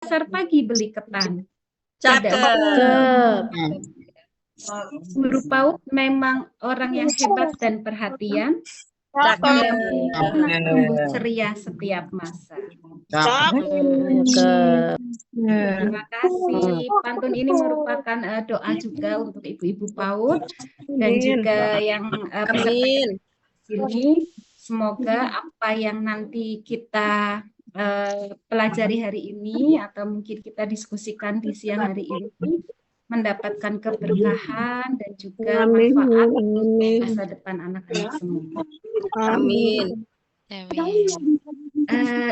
pasar pagi beli ketan. Cakep. Guru PAUD memang orang yang hebat dan perhatian. Tumbuh ceria setiap masa. Terima kasih. Pantun ini merupakan doa juga untuk ibu-ibu PAUD dan juga yang peserta sini. Semoga apa yang nanti kita pelajari hari ini atau mungkin kita diskusikan di siang hari ini mendapatkan keberkahan dan juga manfaat untuk masa depan anak-anak semua. Amin.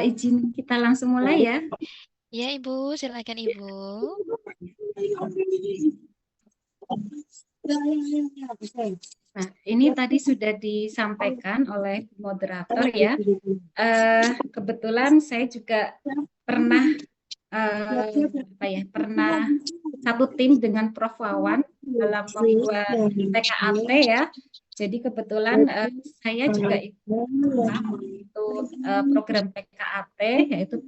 Izin kita langsung mulai ya. Ya Ibu, silakan Ibu. Nah, ini tadi sudah disampaikan oleh moderator ya. Kebetulan saya juga pernah pernah satu tim dengan Prof. Wawan dalam membuat TKAT ya. Jadi kebetulan saya juga ikut program PKAT, yaitu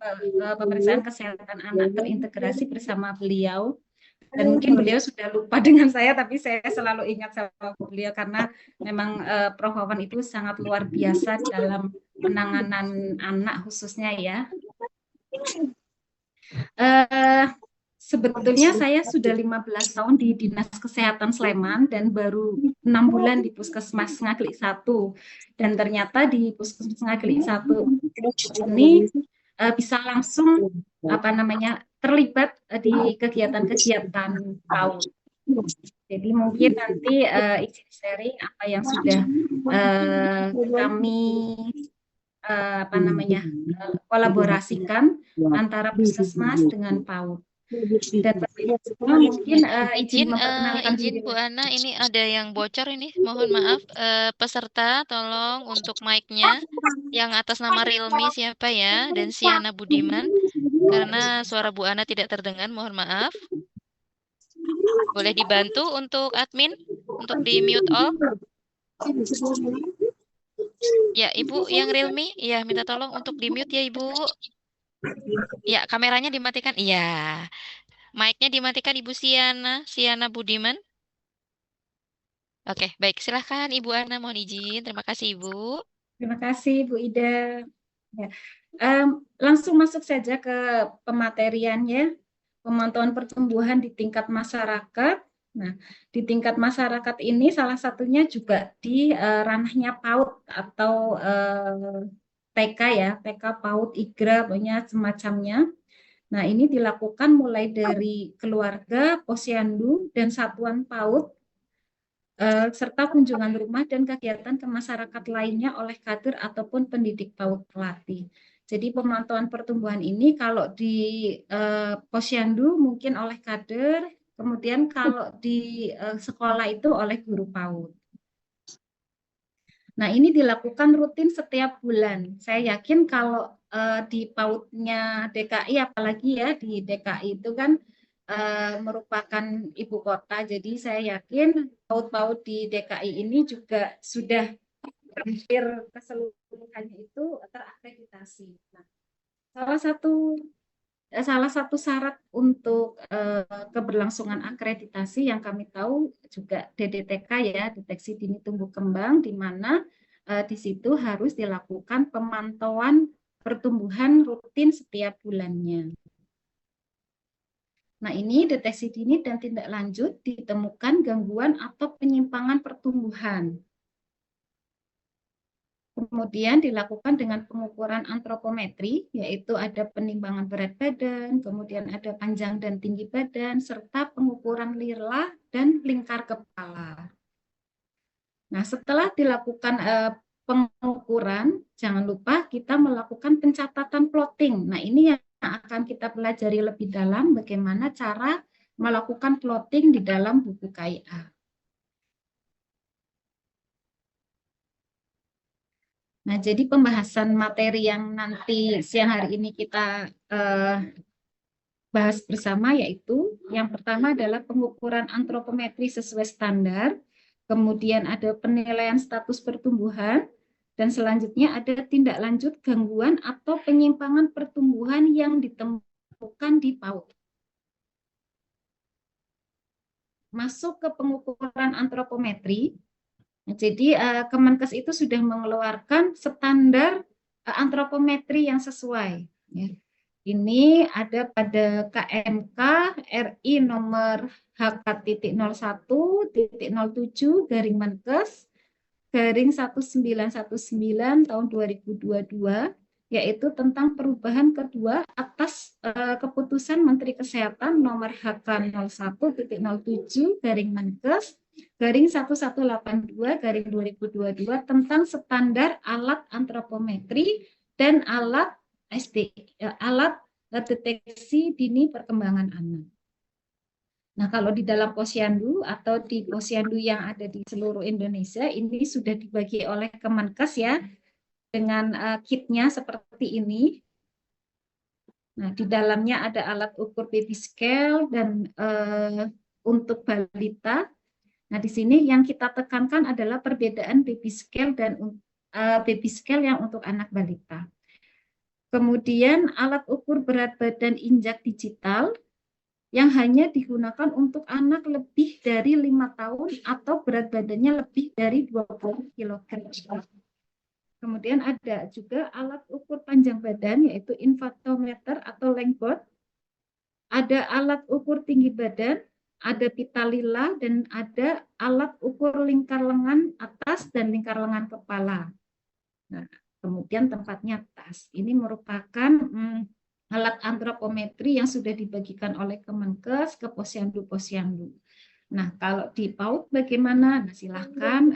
pemeriksaan kesehatan anak terintegrasi bersama beliau. Dan mungkin beliau sudah lupa dengan saya, tapi saya selalu ingat sama beliau karena memang Prof. Wawan itu sangat luar biasa dalam penanganan anak khususnya ya. Sebetulnya saya sudah 15 tahun di Dinas Kesehatan Sleman dan baru 6 bulan di Puskesmas Ngaglik 1. Dan ternyata di Puskesmas Ngaglik 1 ini bisa langsung terlibat di kegiatan-kegiatan PAUD. Jadi mungkin nanti izin sharing apa yang sudah kami kolaborasikan antara Puskesmas dengan PAUD. Dan mungkin izin Bu Ana, ini ada yang bocor ini, mohon maaf. Peserta tolong untuk mic-nya yang atas nama Realme siapa ya, dan Siana Budiman, karena suara Bu Ana tidak terdengar, mohon maaf. Boleh dibantu untuk admin untuk di mute all. Ya Ibu yang Realme, ya minta tolong untuk di mute ya Ibu. Ya, kameranya dimatikan. Iya. Mic-nya dimatikan Ibu Siana Budiman. Oke, baik. Silahkan Ibu Ana, mohon izin. Terima kasih Ibu. Terima kasih Bu Ida. Ya. Langsung masuk saja ke pemateriannya. Pemantauan pertumbuhan di tingkat masyarakat. Nah, di tingkat masyarakat ini salah satunya juga di ranahnya PAUD atau TK ya, TK, PAUD, IGRA, banyak semacamnya. Nah, ini dilakukan mulai dari keluarga, posyandu, dan satuan PAUD, serta kunjungan rumah dan kegiatan ke masyarakat lainnya oleh kader ataupun pendidik PAUD pelatih. Jadi pemantauan pertumbuhan ini kalau di posyandu mungkin oleh kader, kemudian kalau di sekolah itu oleh guru PAUD. Nah, ini dilakukan rutin setiap bulan. Saya yakin kalau di PAUD-nya DKI, apalagi ya di DKI itu kan merupakan ibu kota. Jadi saya yakin PAUD-PAUD di DKI ini juga sudah hampir keseluruhannya itu terakreditasi. Nah, salah satu syarat untuk keberlangsungan akreditasi yang kami tahu juga DDTK ya, deteksi dini tumbuh kembang, di mana di situ harus dilakukan pemantauan pertumbuhan rutin setiap bulannya. Nah, ini deteksi dini dan tindak lanjut ditemukan gangguan atau penyimpangan pertumbuhan. Kemudian dilakukan dengan pengukuran antropometri, yaitu ada penimbangan berat badan, kemudian ada panjang dan tinggi badan, serta pengukuran lirlah dan lingkar kepala. Nah, setelah dilakukan pengukuran, jangan lupa kita melakukan pencatatan plotting. Nah, ini yang akan kita pelajari lebih dalam bagaimana cara melakukan plotting di dalam buku KIA. Nah, jadi pembahasan materi yang nanti siang hari ini kita bahas bersama yaitu yang pertama adalah pengukuran antropometri sesuai standar, kemudian ada penilaian status pertumbuhan, dan selanjutnya ada tindak lanjut gangguan atau penyimpangan pertumbuhan yang ditemukan dilakukan di PAUD. Masuk ke pengukuran antropometri, jadi Kemenkes itu sudah mengeluarkan standar antropometri yang sesuai. Ya. Ini ada pada KMK RI nomor HK.01-07/Menkes/1919 tahun 2022, yaitu tentang perubahan kedua atas keputusan Menteri Kesehatan nomor HK.01-07/Menkes/1182/2022 tentang standar alat antropometri dan alat deteksi dini perkembangan anak. Nah, kalau di dalam posyandu atau di posyandu yang ada di seluruh Indonesia, ini sudah dibagi oleh Kemenkes ya, dengan kitnya seperti ini. Nah, di dalamnya ada alat ukur baby scale dan untuk balita. Nah, di sini yang kita tekankan adalah perbedaan baby scale dan baby scale yang untuk anak balita. Kemudian alat ukur berat badan injak digital yang hanya digunakan untuk anak lebih dari 5 tahun atau berat badannya lebih dari 20 kg. Kemudian ada juga alat ukur panjang badan yaitu infantometer atau length. Ada alat ukur tinggi badan, ada pita lila, dan ada alat ukur lingkar lengan atas dan lingkar lengan kepala. Nah, kemudian tempatnya tas. Ini merupakan alat antropometri yang sudah dibagikan oleh Kemenkes ke posyandu-posyandu. Nah, kalau di PAUD bagaimana? Nah, silahkan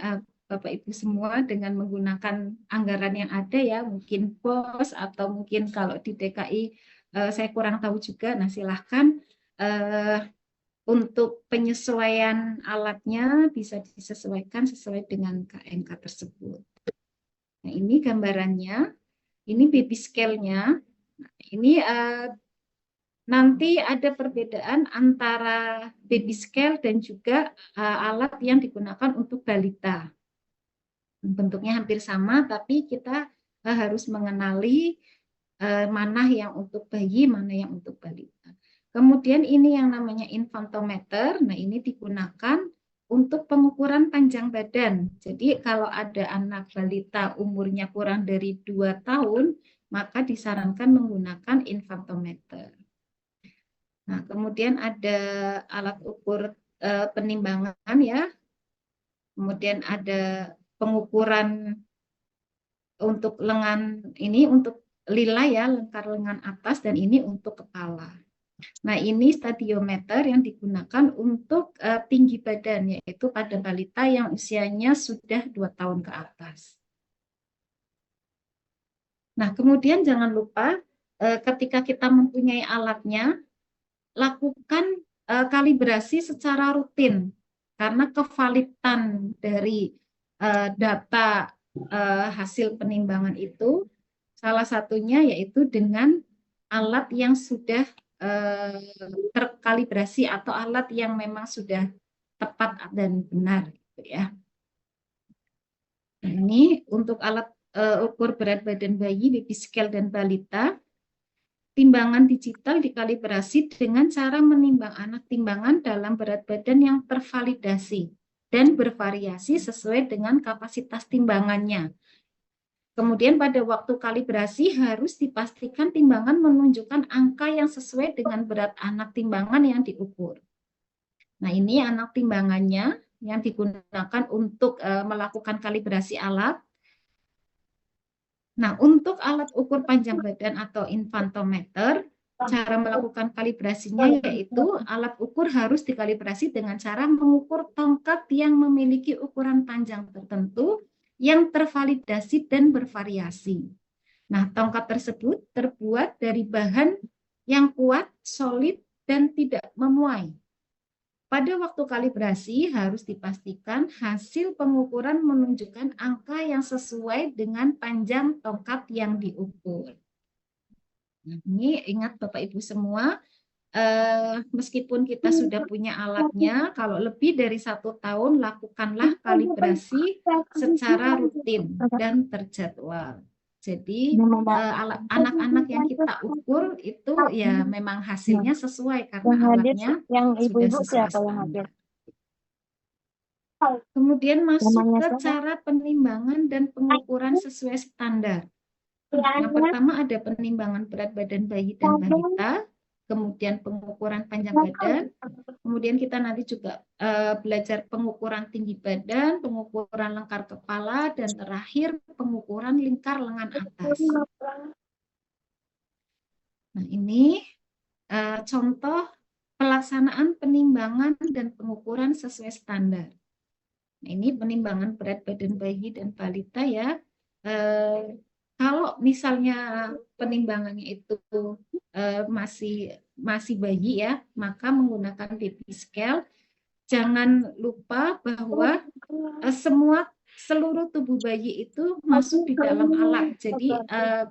Bapak Ibu semua dengan menggunakan anggaran yang ada ya, mungkin POS atau mungkin kalau di DKI saya kurang tahu juga. Nah, silahkan untuk penyesuaian alatnya bisa disesuaikan sesuai dengan KMK tersebut. Nah, ini gambarannya, ini baby scale-nya. Nah, ini nanti ada perbedaan antara baby scale dan juga alat yang digunakan untuk balita. Bentuknya hampir sama, tapi kita harus mengenali mana yang untuk bayi, mana yang untuk balita. Kemudian ini yang namanya infantometer. Nah, ini digunakan untuk pengukuran panjang badan. Jadi kalau ada anak balita umurnya kurang dari 2 tahun, maka disarankan menggunakan infantometer. Nah, kemudian ada alat ukur penimbangan ya. Kemudian ada pengukuran untuk lengan, ini untuk lila ya, lingkar lengan atas, dan ini untuk kepala. Nah, ini stadiometer yang digunakan untuk tinggi badan, yaitu pada balita yang usianya sudah 2 tahun ke atas. Nah, kemudian jangan lupa ketika kita mempunyai alatnya, lakukan kalibrasi secara rutin, karena kevalidan dari data hasil penimbangan itu salah satunya yaitu dengan alat yang sudah terkalibrasi atau alat yang memang sudah tepat dan benar gitu ya. Nah, ini untuk alat ukur berat badan bayi, baby scale dan balita. Timbangan digital dikalibrasi dengan cara menimbang anak timbangan dalam berat badan yang tervalidasi dan bervariasi sesuai dengan kapasitas timbangannya. Kemudian pada waktu kalibrasi harus dipastikan timbangan menunjukkan angka yang sesuai dengan berat anak timbangan yang diukur. Nah, ini anak timbangannya yang digunakan untuk melakukan kalibrasi alat. Nah, untuk alat ukur panjang badan atau infantometer, cara melakukan kalibrasinya yaitu alat ukur harus dikalibrasi dengan cara mengukur tongkat yang memiliki ukuran panjang tertentu yang tervalidasi dan bervariasi. Nah, tongkat tersebut terbuat dari bahan yang kuat, solid, dan tidak memuai. Pada waktu kalibrasi harus dipastikan hasil pengukuran menunjukkan angka yang sesuai dengan panjang tongkat yang diukur. Nah, ini ingat Bapak Ibu semua, meskipun kita sudah punya alatnya, kalau lebih dari 1 tahun lakukanlah kalibrasi secara rutin dan terjadwal. Jadi anak-anak yang kita ukur itu ya memang hasilnya sesuai karena alatnya yang sudah ibu-ibu sesuai siapa yang standar. hadir? Kemudian masuk Namanya ke siapa? cara penimbangan dan pengukuran sesuai standar. Yang pertama ada penimbangan berat badan bayi dan balita, kemudian pengukuran panjang badan, kemudian kita nanti juga belajar pengukuran tinggi badan, pengukuran lingkar kepala, dan terakhir pengukuran lingkar lengan atas. Nah, ini contoh pelaksanaan penimbangan dan pengukuran sesuai standar. Nah, ini penimbangan berat badan bayi dan balita ya. Kalau misalnya penimbangannya itu masih bayi ya, maka menggunakan baby scale. Jangan lupa bahwa seluruh tubuh bayi itu masuk di dalam alat. Jadi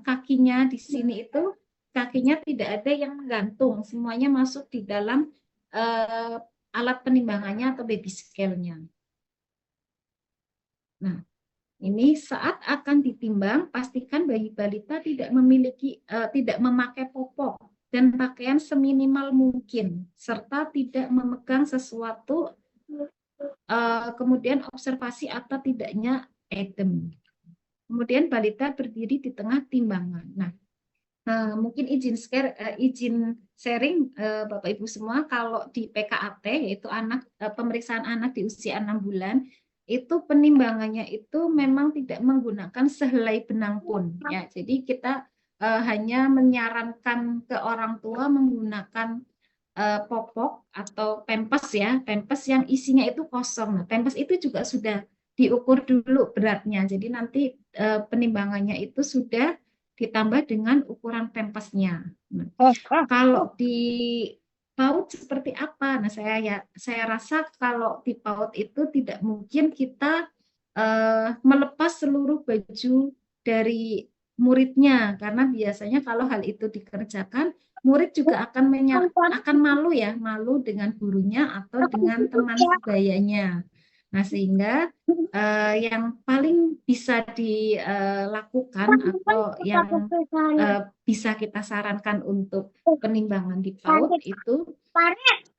kakinya di sini itu kakinya tidak ada yang menggantung, semuanya masuk di dalam alat penimbangannya atau baby scale-nya. Nah, ini saat akan ditimbang, pastikan bayi balita tidak memakai popok dan pakaian seminimal mungkin, serta tidak memegang sesuatu, kemudian observasi atau tidaknya edem. Kemudian balita berdiri di tengah timbangan. Nah, mungkin izin sharing Bapak Ibu semua, kalau di PKAT yaitu pemeriksaan anak di usia 6 bulan, itu penimbangannya itu memang tidak menggunakan sehelai benang pun ya. Jadi kita hanya menyarankan ke orang tua menggunakan popok atau pempes ya, pempes yang isinya itu kosong. Nah, pempes itu juga sudah diukur dulu beratnya. Jadi nanti penimbangannya itu sudah ditambah dengan ukuran pempesnya. Nah, kalau di PAUD seperti apa? Nah, saya rasa kalau di PAUD itu tidak mungkin kita melepas seluruh baju dari muridnya, karena biasanya kalau hal itu dikerjakan, murid juga akan malu ya, malu dengan gurunya atau dengan teman sebayanya. Nah, sehingga yang paling bisa dilakukan atau yang bisa kita sarankan untuk penimbangan di PAUD itu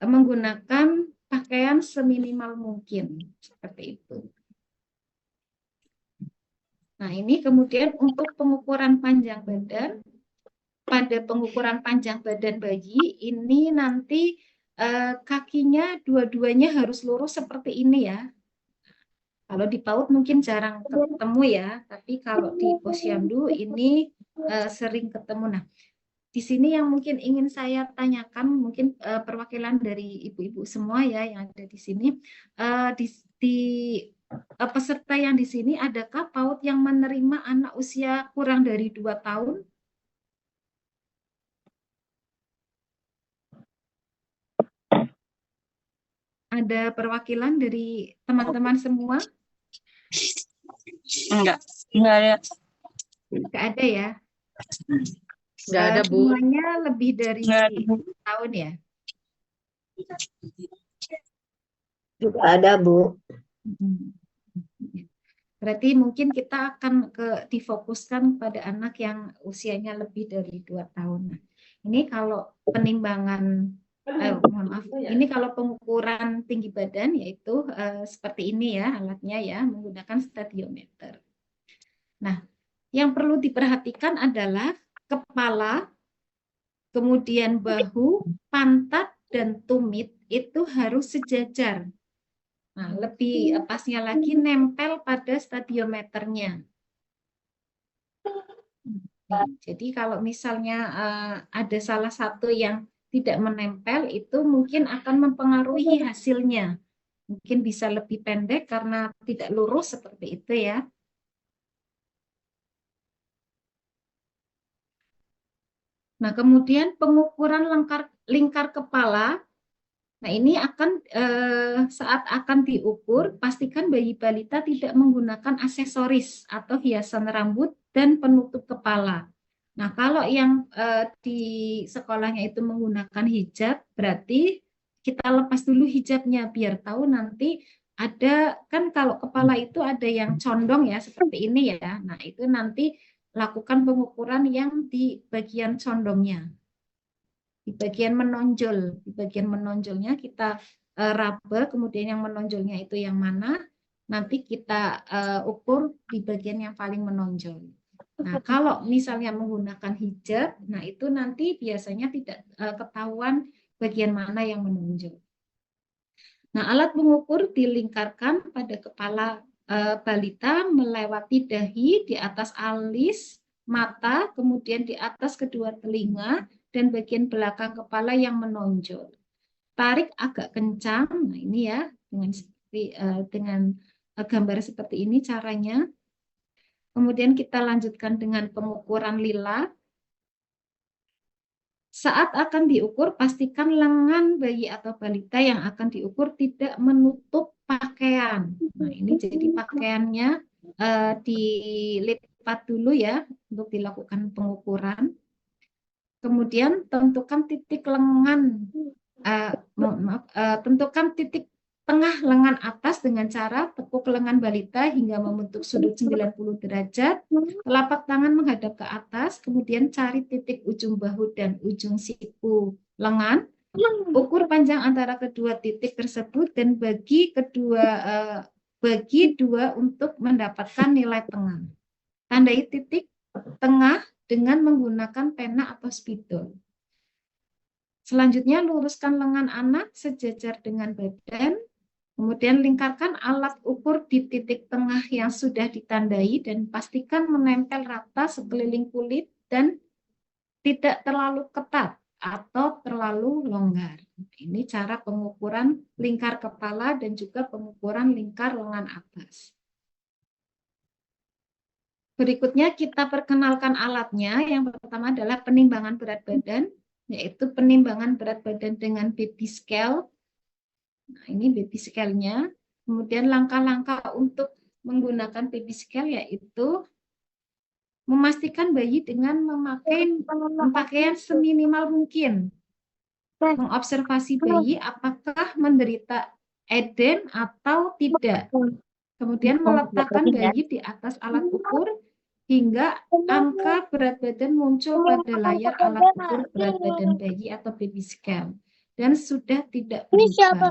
menggunakan pakaian seminimal mungkin, seperti itu. Nah, ini kemudian untuk pengukuran panjang badan. Pada pengukuran panjang badan bayi, ini nanti kakinya dua-duanya harus lurus seperti ini ya. Kalau di PAUD mungkin jarang ketemu ya, tapi kalau di Posyandu ini sering ketemu. Nah, di sini yang mungkin ingin saya tanyakan, mungkin perwakilan dari ibu-ibu semua ya yang ada di sini, peserta yang di sini, adakah PAUD yang menerima anak usia kurang dari 2 tahun? Ada perwakilan dari teman-teman semua? Enggak ada. Enggak ada ya? Enggak ada, Bu. Semuanya lebih dari tahun ya? Juga ada, Bu. Berarti mungkin kita akan difokuskan pada anak yang usianya lebih dari 2 tahun. Nah, ini kalau penimbangan, mohon maaf, ini kalau pengukuran tinggi badan yaitu seperti ini ya alatnya ya, menggunakan stadiometer. Nah, yang perlu diperhatikan adalah kepala, kemudian bahu, pantat, dan tumit itu harus sejajar. Nah, lebih pasnya lagi nempel pada stadiometernya. Jadi kalau misalnya ada salah satu yang tidak menempel, itu mungkin akan mempengaruhi hasilnya. Mungkin bisa lebih pendek karena tidak lurus seperti itu ya. Nah, kemudian pengukuran lingkar kepala. Nah, ini akan saat akan diukur, pastikan bayi balita tidak menggunakan aksesoris atau hiasan rambut dan penutup kepala. Nah, kalau yang di sekolahnya itu menggunakan hijab, berarti kita lepas dulu hijabnya biar tahu nanti ada, kan kalau kepala itu ada yang condong ya seperti ini ya. Nah, itu nanti lakukan pengukuran yang di bagian condongnya, di bagian menonjol. Di bagian menonjolnya kita raba, kemudian yang menonjolnya itu yang mana, nanti kita ukur di bagian yang paling menonjol. Nah, kalau misalnya menggunakan hijab, nah itu nanti biasanya tidak ketahuan bagian mana yang menonjol. Nah, alat pengukur dilingkarkan pada kepala balita melewati dahi, di atas alis, mata, kemudian di atas kedua telinga, dan bagian belakang kepala yang menonjol. Tarik agak kencang, nah ini ya, dengan gambar seperti ini caranya. Kemudian kita lanjutkan dengan pengukuran lila. Saat akan diukur, pastikan lengan bayi atau balita yang akan diukur tidak menutup pakaian. Nah, ini jadi pakaiannya dilipat dulu ya untuk dilakukan pengukuran. Kemudian tentukan titik lengan, tentukan titik tengah lengan atas dengan cara tekuk lengan balita hingga membentuk sudut 90 derajat, telapak tangan menghadap ke atas, kemudian cari titik ujung bahu dan ujung siku lengan, ukur panjang antara kedua titik tersebut dan bagi dua untuk mendapatkan nilai tengah. Tandai titik tengah dengan menggunakan pena atau spidol. Selanjutnya luruskan lengan anak sejajar dengan badan. Kemudian lingkarkan alat ukur di titik tengah yang sudah ditandai dan pastikan menempel rata sekeliling kulit dan tidak terlalu ketat atau terlalu longgar. Ini cara pengukuran lingkar kepala dan juga pengukuran lingkar lengan atas. Berikutnya kita perkenalkan alatnya. Yang pertama adalah penimbangan berat badan, yaitu penimbangan berat badan dengan baby scale. Nah, ini baby scale-nya. Kemudian langkah-langkah untuk menggunakan baby scale yaitu memastikan bayi dengan memakai pakaian seminimal mungkin. Mengobservasi bayi apakah menderita eden atau tidak. Kemudian meletakkan bayi di atas alat ukur hingga angka berat badan muncul pada layar alat ukur berat badan bayi atau baby scale. Dan sudah tidak berubah.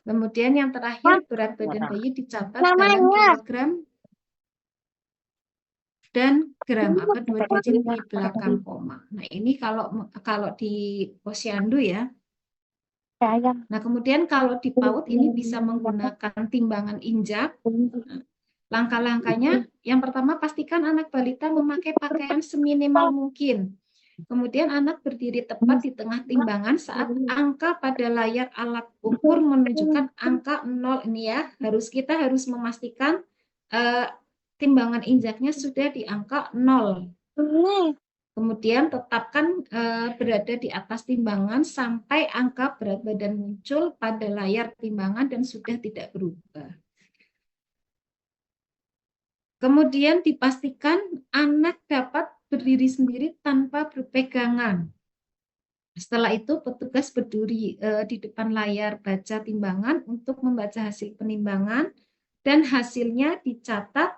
Kemudian yang terakhir berat badan bayi dicatat dalam kilogram dan gram, apa dua digit di belakang koma. Nah ini kalau di posyandu ya. Nah kemudian kalau di PAUD ini bisa menggunakan timbangan injak. Langkah-langkahnya yang pertama pastikan anak balita memakai pakaian seminimal mungkin. Kemudian anak berdiri tepat di tengah timbangan saat angka pada layar alat ukur menunjukkan angka 0 ini ya. Kita harus memastikan timbangan injaknya sudah di angka 0. Kemudian tetapkan berada di atas timbangan sampai angka berat badan muncul pada layar timbangan dan sudah tidak berubah. Kemudian dipastikan anak dapat berdiri sendiri tanpa berpegangan. Setelah itu petugas berdiri di depan layar baca timbangan untuk membaca hasil penimbangan dan hasilnya dicatat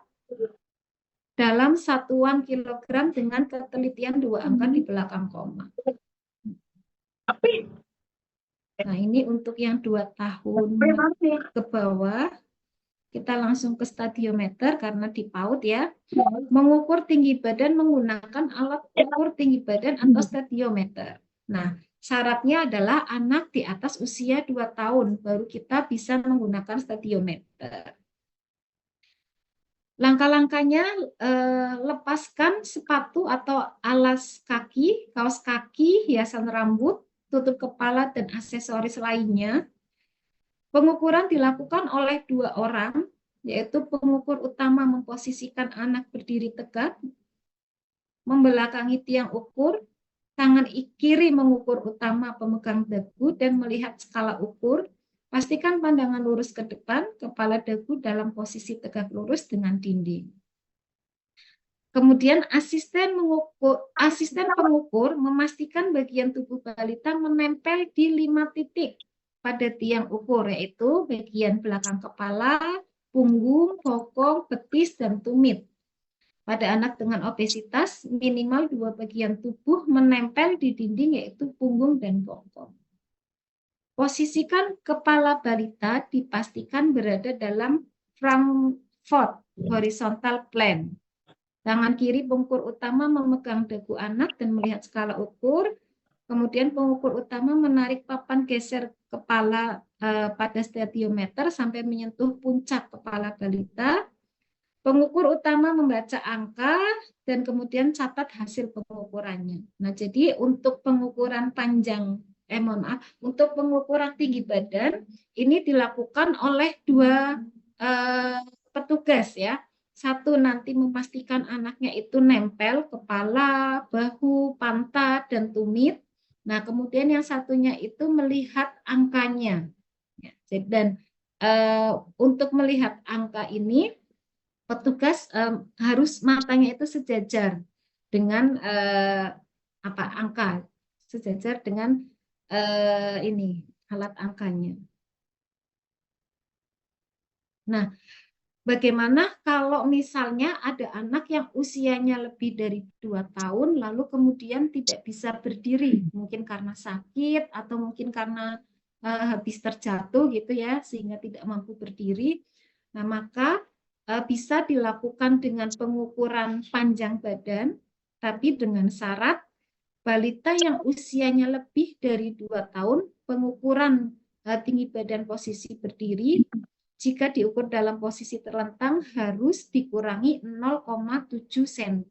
dalam satuan kilogram dengan ketelitian 2 angka di belakang koma. Nah ini untuk yang 2 tahun ke bawah. Kita langsung ke stadiometer karena di PAUD ya. Mengukur tinggi badan menggunakan alat ukur tinggi badan atau stadiometer. Nah, syaratnya adalah anak di atas usia 2 tahun baru kita bisa menggunakan stadiometer. Langkah-langkahnya lepaskan sepatu atau alas kaki, kaos kaki, hiasan rambut, tutup kepala dan aksesoris lainnya. Pengukuran dilakukan oleh 2 orang, yaitu pengukur utama memposisikan anak berdiri tegak, membelakangi tiang ukur, tangan kiri mengukur utama pemegang dagu dan melihat skala ukur. Pastikan pandangan lurus ke depan, kepala dagu dalam posisi tegak lurus dengan dinding. Kemudian asisten pengukur memastikan bagian tubuh balita menempel di 5 titik pada tiang ukur, yaitu bagian belakang kepala, punggung, bokong, betis, dan tumit. pada anak dengan obesitas minimal 2 bagian tubuh menempel di dinding yaitu punggung dan bokong. Posisikan kepala balita dipastikan berada dalam Frankfurt horizontal plane. Tangan kiri pengukur utama memegang dagu anak dan melihat skala ukur. Kemudian pengukur utama menarik papan geser kepala pada stadiometer sampai menyentuh puncak kepala balita. Pengukur utama membaca angka dan kemudian catat hasil pengukurannya. Nah, jadi untuk pengukuran untuk pengukuran tinggi badan ini dilakukan oleh 2 petugas ya. Satu nanti memastikan anaknya itu nempel kepala, bahu, pantat, dan tumit. Nah, kemudian yang satunya itu melihat angkanya. Dan untuk melihat angka ini, petugas harus matanya itu sejajar dengan angka, sejajar dengan alat angkanya. Nah, bagaimana kalau misalnya ada anak yang usianya lebih dari 2 tahun lalu kemudian tidak bisa berdiri, mungkin karena sakit atau mungkin karena habis terjatuh gitu ya, sehingga tidak mampu berdiri. Nah, maka bisa dilakukan dengan pengukuran panjang badan, tapi dengan syarat balita yang usianya lebih dari 2 tahun, pengukuran tinggi badan posisi berdiri, jika diukur dalam posisi terlentang harus dikurangi 0,7 cm.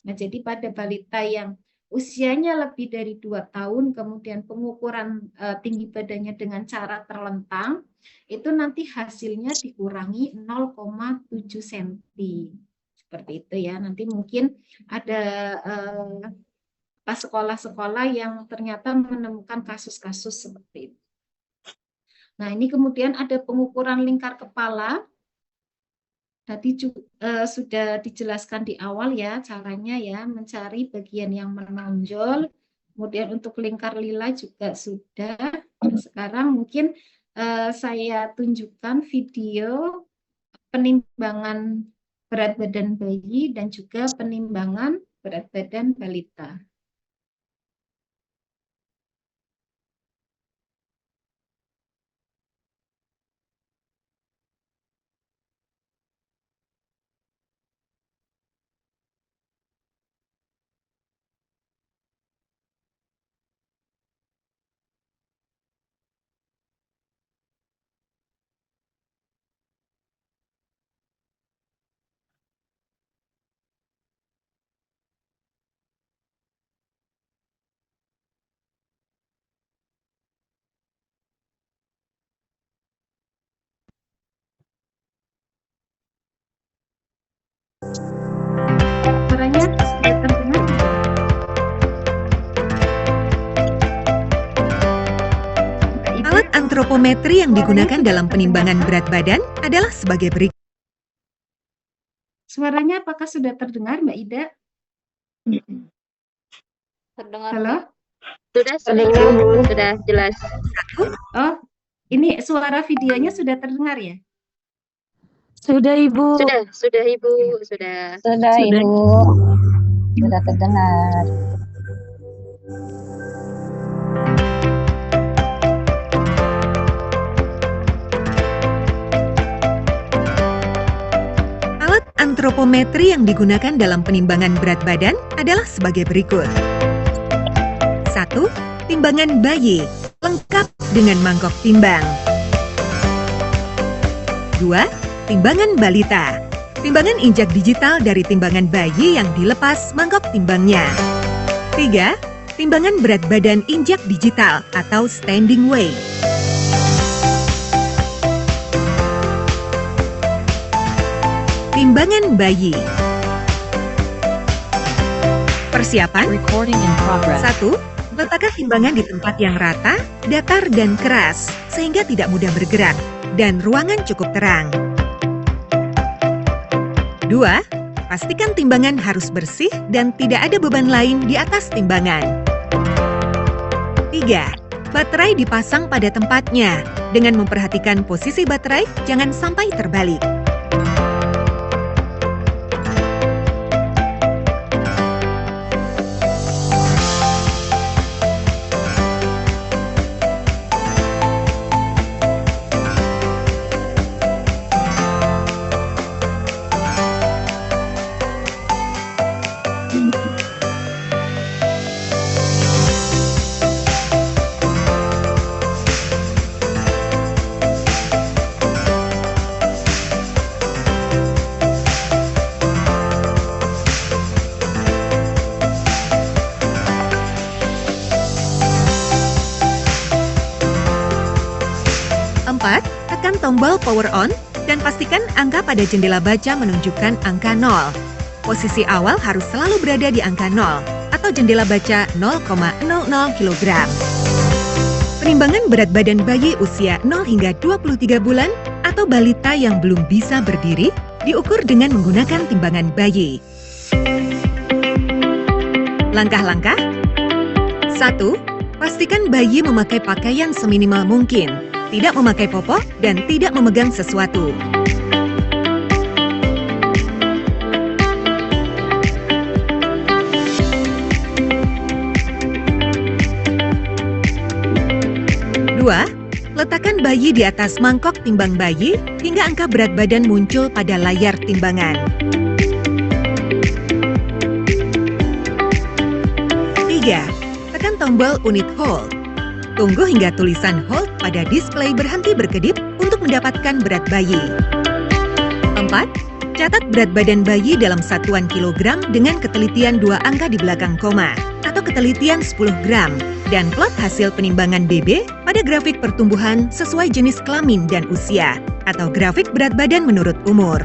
Nah, jadi pada balita yang usianya lebih dari 2 tahun, kemudian pengukuran tinggi badannya dengan cara terlentang, itu nanti hasilnya dikurangi 0,7 cm. Seperti itu ya, nanti mungkin ada sekolah-sekolah yang ternyata menemukan kasus-kasus seperti itu. Nah, ini kemudian ada pengukuran lingkar kepala. Tadi sudah dijelaskan di awal ya caranya ya, mencari bagian yang menonjol. Kemudian untuk lingkar lila juga sudah. Sekarang mungkin saya tunjukkan video penimbangan berat badan bayi dan juga penimbangan berat badan balita. Suaranya sudah terdengar? Alat antropometri yang digunakan dalam penimbangan berat badan adalah sebagai berikut. Suaranya apakah sudah terdengar, Mbak Ida? Terdengar. Halo? Sudah jelas. Oh, ini suara videonya sudah terdengar ya? Sudah, Ibu. Sudah Ibu, sudah. Sudah, Ibu. Sudah terdengar. Alat antropometri yang digunakan dalam penimbangan berat badan adalah sebagai berikut. 1. Timbangan bayi, lengkap dengan mangkok timbang. 2. Timbangan balita, timbangan injak digital dari timbangan bayi yang dilepas mangkok timbangnya. 3. Timbangan berat badan injak digital atau standing weight. Timbangan bayi. Persiapan. 1. Letakkan timbangan di tempat yang rata, datar dan keras, sehingga tidak mudah bergerak, dan ruangan cukup terang. 2. Pastikan timbangan harus bersih dan tidak ada beban lain di atas timbangan. 3. Baterai dipasang pada tempatnya dengan memperhatikan posisi baterai jangan sampai terbalik. 4. Tekan tombol power on dan pastikan angka pada jendela baca menunjukkan angka 0. Posisi awal harus selalu berada di angka 0 atau jendela baca 0,00 kg. Penimbangan berat badan bayi usia 0 hingga 23 bulan atau balita yang belum bisa berdiri diukur dengan menggunakan timbangan bayi. Langkah-langkah. 1. Pastikan bayi memakai pakaian seminimal mungkin, tidak memakai popok dan tidak memegang sesuatu. 2. Letakkan bayi di atas mangkok timbang bayi hingga angka berat badan muncul pada layar timbangan. 3. Tekan tombol unit hold. Tunggu hingga tulisan hold pada display berhenti berkedip untuk mendapatkan berat bayi. 4. Catat berat badan bayi dalam satuan kilogram dengan ketelitian 2 angka di belakang koma atau ketelitian 10 gram dan plot hasil penimbangan BB pada grafik pertumbuhan sesuai jenis kelamin dan usia atau grafik berat badan menurut umur.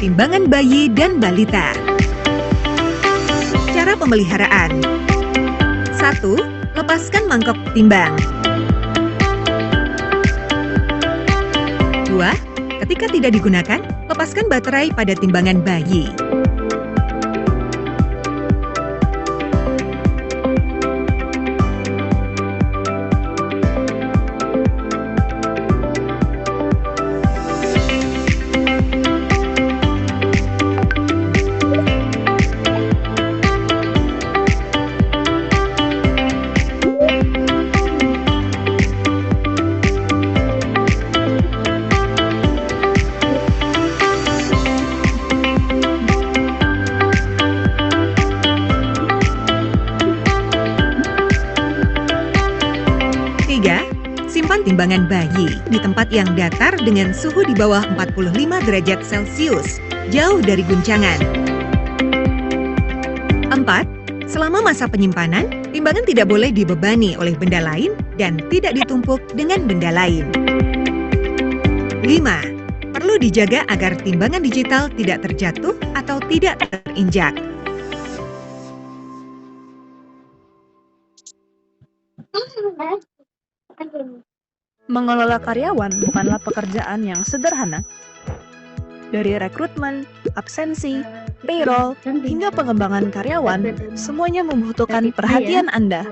Timbangan bayi dan balita. Cara pemeliharaan. 1. Lepaskan mangkok timbang. 2. Ketika tidak digunakan, lepaskan baterai pada timbangan bayi. Simpan timbangan bayi di tempat yang datar dengan suhu di bawah 45 derajat Celcius, jauh dari guncangan. 4. Selama masa penyimpanan, timbangan tidak boleh dibebani oleh benda lain dan tidak ditumpuk dengan benda lain. 5. Perlu dijaga agar timbangan digital tidak terjatuh atau tidak terinjak. Mengelola karyawan bukanlah pekerjaan yang sederhana. Dari rekrutmen, absensi, payroll, hingga pengembangan karyawan, semuanya membutuhkan perhatian Anda.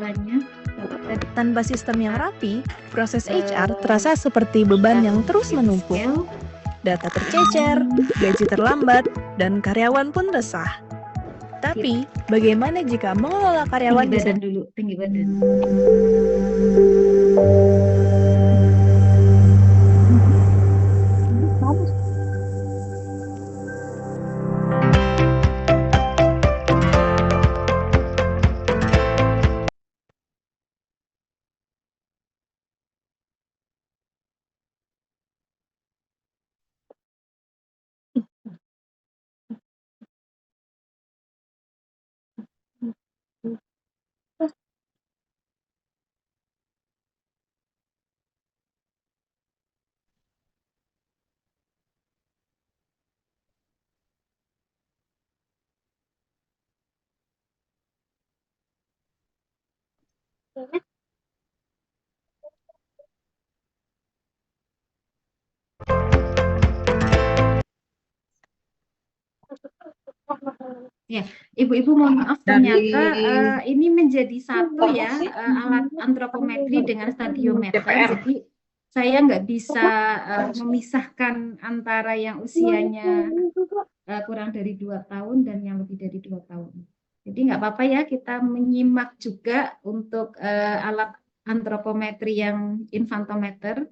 Tanpa sistem yang rapi, proses HR terasa seperti beban yang terus menumpuk. Data tercecer, gaji terlambat, dan karyawan pun resah. Tapi, bagaimana jika mengelola karyawan tinggi badan. Ya, Ibu-ibu mohon maaf ternyata ini menjadi satu ya alat antropometri dengan stadiometer. Jadi saya nggak bisa memisahkan antara yang usianya kurang dari 2 tahun dan yang lebih dari 2 tahun. Jadi nggak apa-apa ya kita menyimak juga untuk alat antropometri yang infantometer.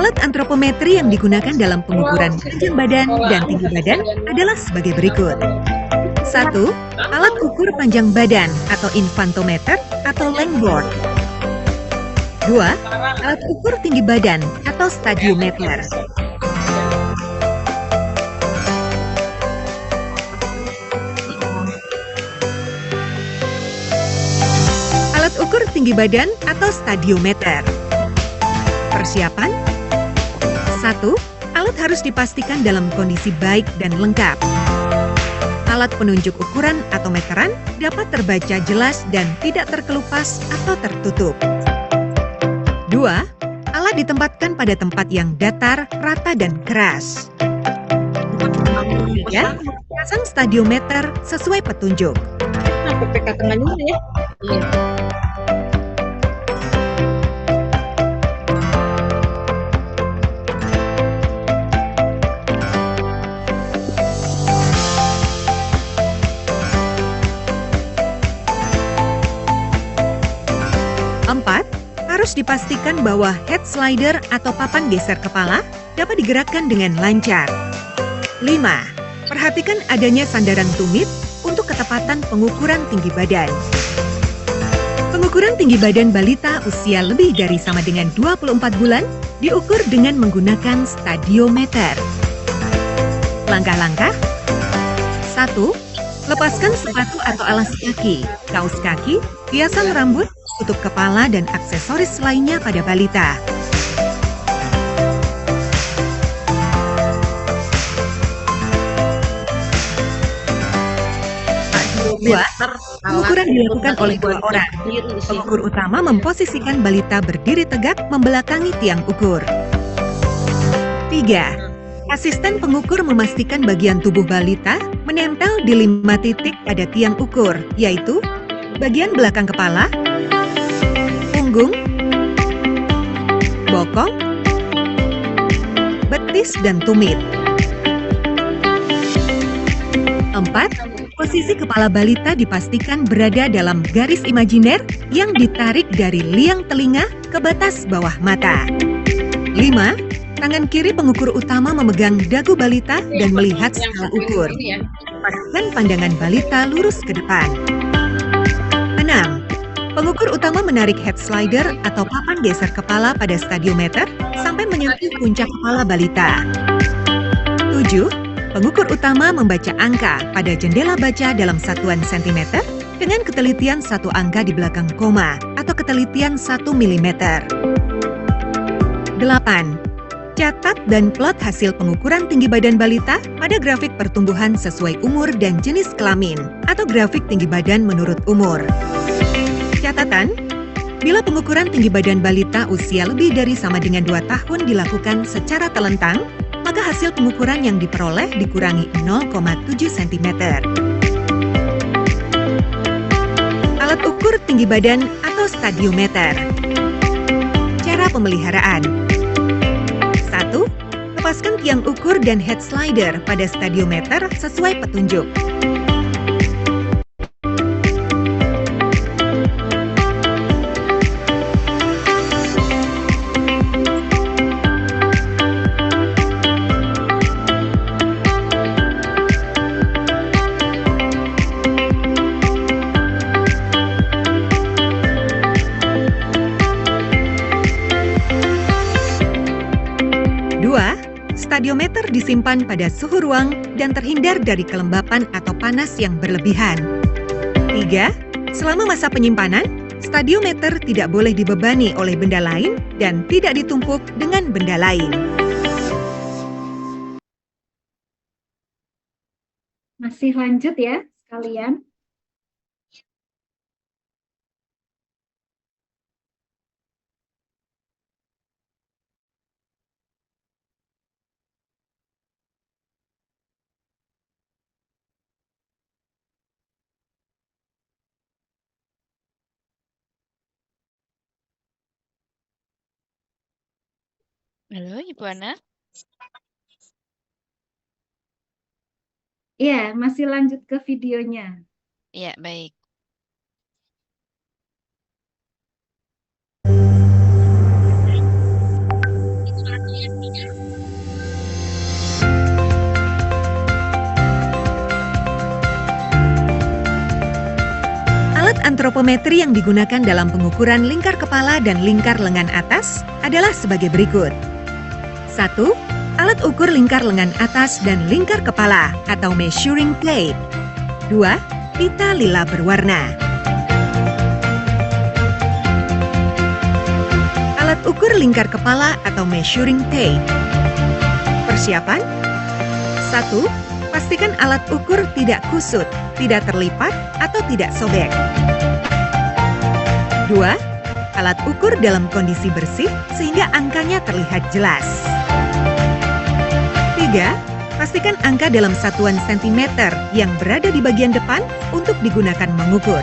Alat antropometri yang digunakan dalam pengukuran panjang badan dan tinggi badan adalah sebagai berikut. 1. Alat ukur panjang badan atau infantometer atau lengthboard. 2. Alat ukur tinggi badan atau stadiometer. Alat ukur tinggi badan atau stadiometer. Persiapan. 1. Alat harus dipastikan dalam kondisi baik dan lengkap. Alat penunjuk ukuran atau meteran dapat terbaca jelas dan tidak terkelupas atau tertutup. 2. Alat ditempatkan pada tempat yang datar, rata, dan keras. 3. Pasang stadiometer sesuai petunjuk. PPK tengah dulu ya. Iya. 4. Harus dipastikan bahwa head slider atau papan geser kepala dapat digerakkan dengan lancar. 5. Perhatikan adanya sandaran tumit untuk ketepatan pengukuran tinggi badan. Pengukuran tinggi badan balita usia lebih dari sama dengan 24 bulan diukur dengan menggunakan stadiometer. Langkah-langkah. 1. Lepaskan sepatu atau alas kaki, kaos kaki, hiasan rambut, tutup kepala, dan aksesoris lainnya pada balita. 2. Pengukuran dilakukan oleh 2 orang. Pengukur utama memposisikan balita berdiri tegak membelakangi tiang ukur. 3. Asisten pengukur memastikan bagian tubuh balita menempel di 5 titik pada tiang ukur, yaitu bagian belakang kepala, punggung, bokong, betis, dan tumit. 4. Posisi kepala balita dipastikan berada dalam garis imajiner yang ditarik dari liang telinga ke batas bawah mata. 5. Tangan kiri pengukur utama memegang dagu balita dan melihat skala ukur. Pastikan pandangan balita lurus ke depan. 6. Pengukur utama menarik head slider atau papan geser kepala pada stadiometer sampai menyentuh puncak kepala balita. 7. Pengukur utama membaca angka pada jendela baca dalam satuan sentimeter dengan ketelitian 1 angka di belakang koma atau ketelitian 1 mm. 8. Catat dan plot hasil pengukuran tinggi badan balita pada grafik pertumbuhan sesuai umur dan jenis kelamin atau grafik tinggi badan menurut umur. Catatan, bila pengukuran tinggi badan balita usia lebih dari sama dengan 2 tahun dilakukan secara telentang, maka hasil pengukuran yang diperoleh dikurangi 0,7 cm. Alat ukur tinggi badan atau stadiometer. Cara pemeliharaan. 1. Lepaskan tiang ukur dan head slider pada stadiometer sesuai petunjuk. 2. Stadiometer disimpan pada suhu ruang dan terhindar dari kelembapan atau panas yang berlebihan. 3. Selama masa penyimpanan, stadiometer tidak boleh dibebani oleh benda lain dan tidak ditumpuk dengan benda lain. Masih lanjut ya sekalian. Halo, Ibu Ana. Iya, masih lanjut ke videonya. Ya, baik. Alat antropometri yang digunakan dalam pengukuran lingkar kepala dan lingkar lengan atas adalah sebagai berikut. 1. Alat ukur lingkar lengan atas dan lingkar kepala atau measuring tape. 2. Pita lila berwarna. Alat ukur lingkar kepala atau measuring tape. Persiapan. 1. Pastikan alat ukur tidak kusut, tidak terlipat, atau tidak sobek. 2. Alat ukur dalam kondisi bersih sehingga angkanya terlihat jelas. 3. Pastikan angka dalam satuan sentimeter yang berada di bagian depan untuk digunakan mengukur.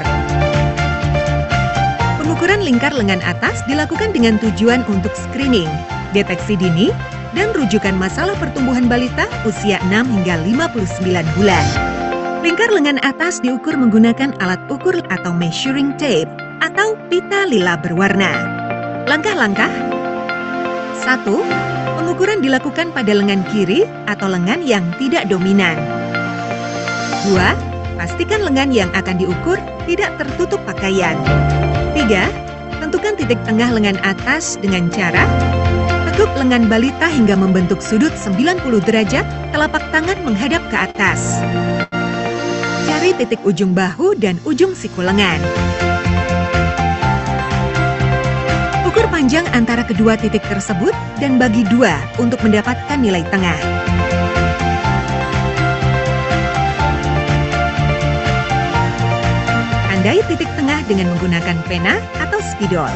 Pengukuran lingkar lengan atas dilakukan dengan tujuan untuk screening, deteksi dini, dan rujukan masalah pertumbuhan balita usia 6 hingga 59 bulan. Lingkar lengan atas diukur menggunakan alat ukur atau measuring tape atau pita lila berwarna. Langkah-langkah. 1. Pengukuran dilakukan pada lengan kiri atau lengan yang tidak dominan. 2. Pastikan lengan yang akan diukur tidak tertutup pakaian. 3. Tentukan titik tengah lengan atas dengan cara tekuk lengan balita hingga membentuk sudut 90 derajat, telapak tangan menghadap ke atas. Cari titik ujung bahu dan ujung siku lengan. Ukur panjang antara kedua titik tersebut dan bagi 2 untuk mendapatkan nilai tengah. Tandai titik tengah dengan menggunakan pena atau spidol.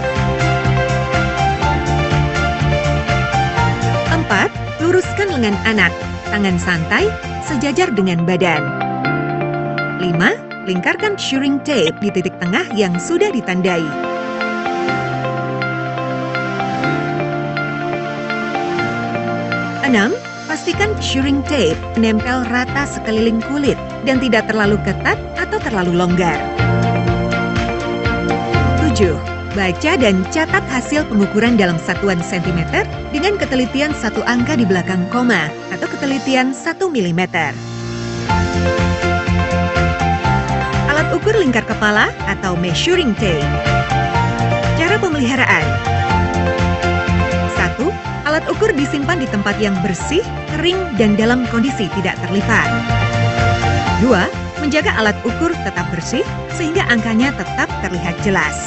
4. Luruskan lengan anak, tangan santai, sejajar dengan badan. 5. Lingkarkan measuring tape di titik tengah yang sudah ditandai. 6. Pastikan measuring tape menempel rata sekeliling kulit dan tidak terlalu ketat atau terlalu longgar. 7. Baca dan catat hasil pengukuran dalam satuan sentimeter dengan ketelitian 1 angka di belakang koma atau ketelitian 1 mm. Alat ukur lingkar kepala atau measuring tape. Cara pemeliharaan. 1. Alat ukur disimpan di tempat yang bersih, kering, dan dalam kondisi tidak terlipat. 2. Menjaga alat ukur tetap bersih sehingga angkanya tetap terlihat jelas.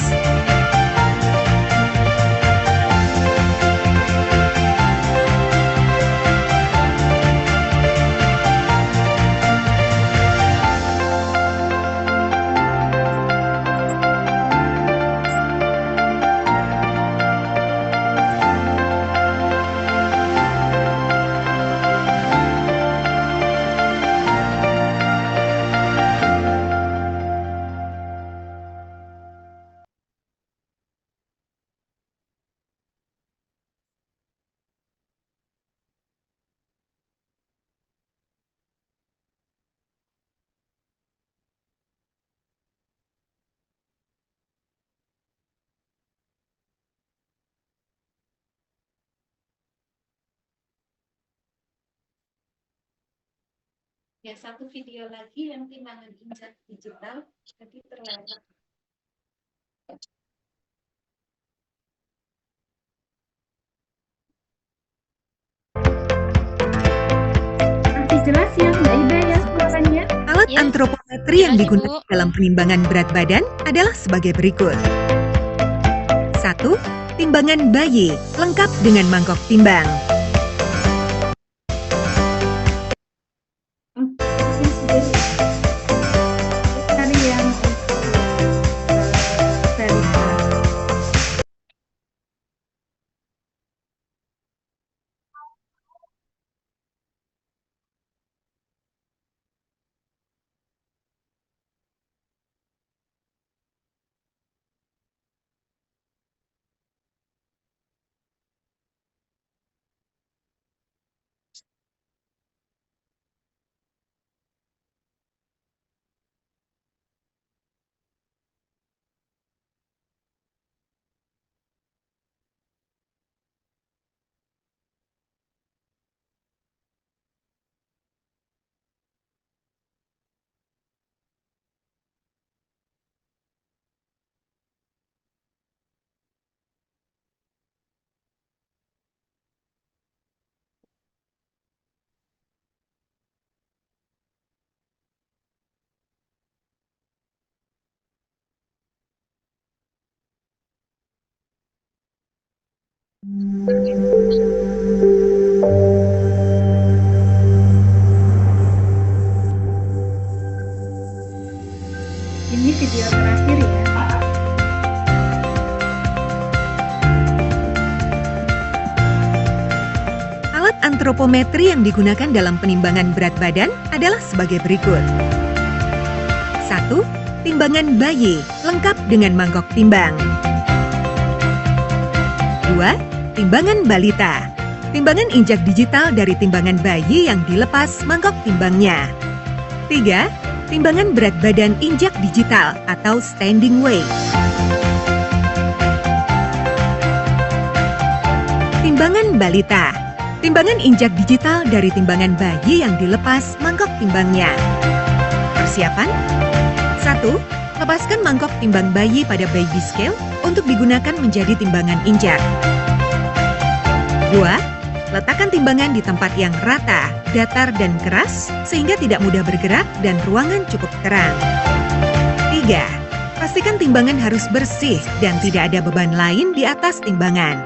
Ya, satu video lagi yang timbangan injak digital tadi terlewat. Masih jelas ya, Mbak Ida ya suaranya? Alat Ya, antropometri yang jelas, digunakan Ibu. dalam penimbangan berat badan adalah sebagai berikut. 1. Timbangan bayi, lengkap dengan mangkok timbang. Tadi yang Ini video terakhir ya. Alat antropometri yang digunakan dalam penimbangan berat badan adalah sebagai berikut. 1. Timbangan bayi, lengkap dengan mangkok timbang. 2. Timbangan balita. Timbangan injak digital dari timbangan bayi yang dilepas mangkok timbangnya. 3. Timbangan berat badan injak digital atau standing weight. Timbangan balita. Timbangan injak digital dari timbangan bayi yang dilepas mangkok timbangnya. Persiapan. 1. Lepaskan mangkok timbang bayi pada baby scale untuk digunakan menjadi timbangan injak. 2. Letakkan timbangan di tempat yang rata, datar dan keras sehingga tidak mudah bergerak dan ruangan cukup terang. 3. Pastikan timbangan harus bersih dan tidak ada beban lain di atas timbangan.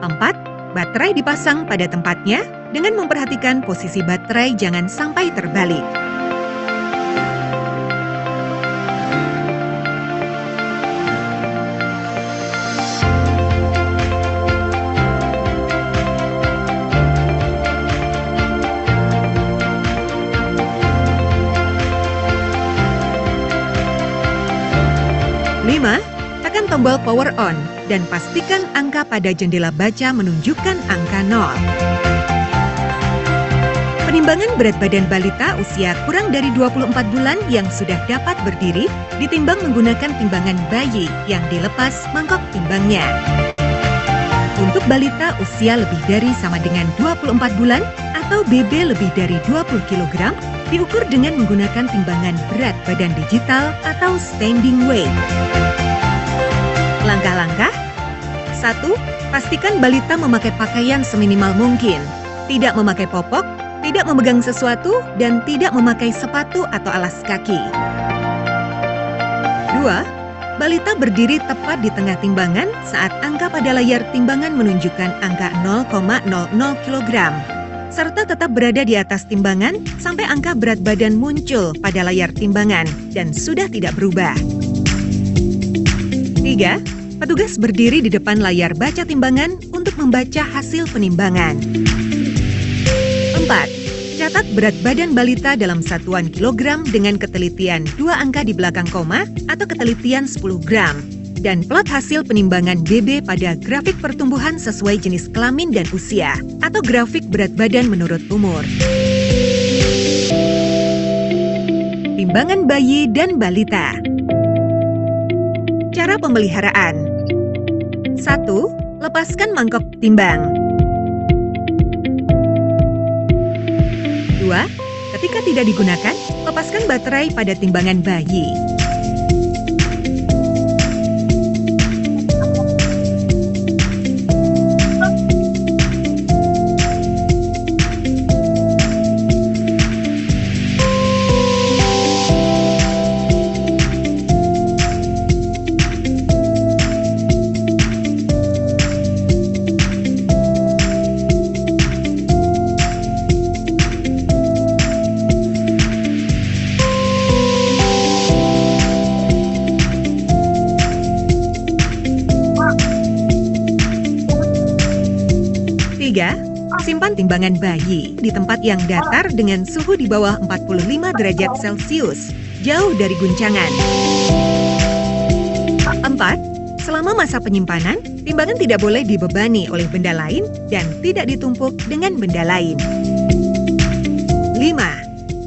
4. Baterai dipasang pada tempatnya dengan memperhatikan posisi baterai jangan sampai terbalik. Tekan tombol power on dan pastikan angka pada jendela baca menunjukkan angka 0. Penimbangan berat badan balita usia kurang dari 24 bulan yang sudah dapat berdiri ditimbang menggunakan timbangan bayi yang dilepas mangkok timbangnya. Untuk balita usia lebih dari sama dengan 24 bulan atau BB lebih dari 20 kg diukur dengan menggunakan timbangan berat badan digital atau standing weight. Langkah-langkah. 1. Pastikan balita memakai pakaian seminimal mungkin, tidak memakai popok, tidak memegang sesuatu, dan tidak memakai sepatu atau alas kaki. 2. Balita berdiri tepat di tengah timbangan saat angka pada layar timbangan menunjukkan angka 0,00 kg, serta tetap berada di atas timbangan sampai angka berat badan muncul pada layar timbangan dan sudah tidak berubah. 3. Petugas berdiri di depan layar baca timbangan untuk membaca hasil penimbangan. 4. Catat berat badan balita dalam satuan kilogram dengan ketelitian 2 angka di belakang koma atau ketelitian 10 gram. Dan plot hasil penimbangan BB pada grafik pertumbuhan sesuai jenis kelamin dan usia atau grafik berat badan menurut umur. Timbangan bayi dan balita. Cara pemeliharaan. 1. Lepaskan mangkok timbang. 2. Ketika tidak digunakan, lepaskan baterai pada timbangan bayi. 3. Simpan timbangan bayi di tempat yang datar dengan suhu di bawah 45 derajat Celcius, jauh dari guncangan. 4. Selama masa penyimpanan, timbangan tidak boleh dibebani oleh benda lain dan tidak ditumpuk dengan benda lain. 5.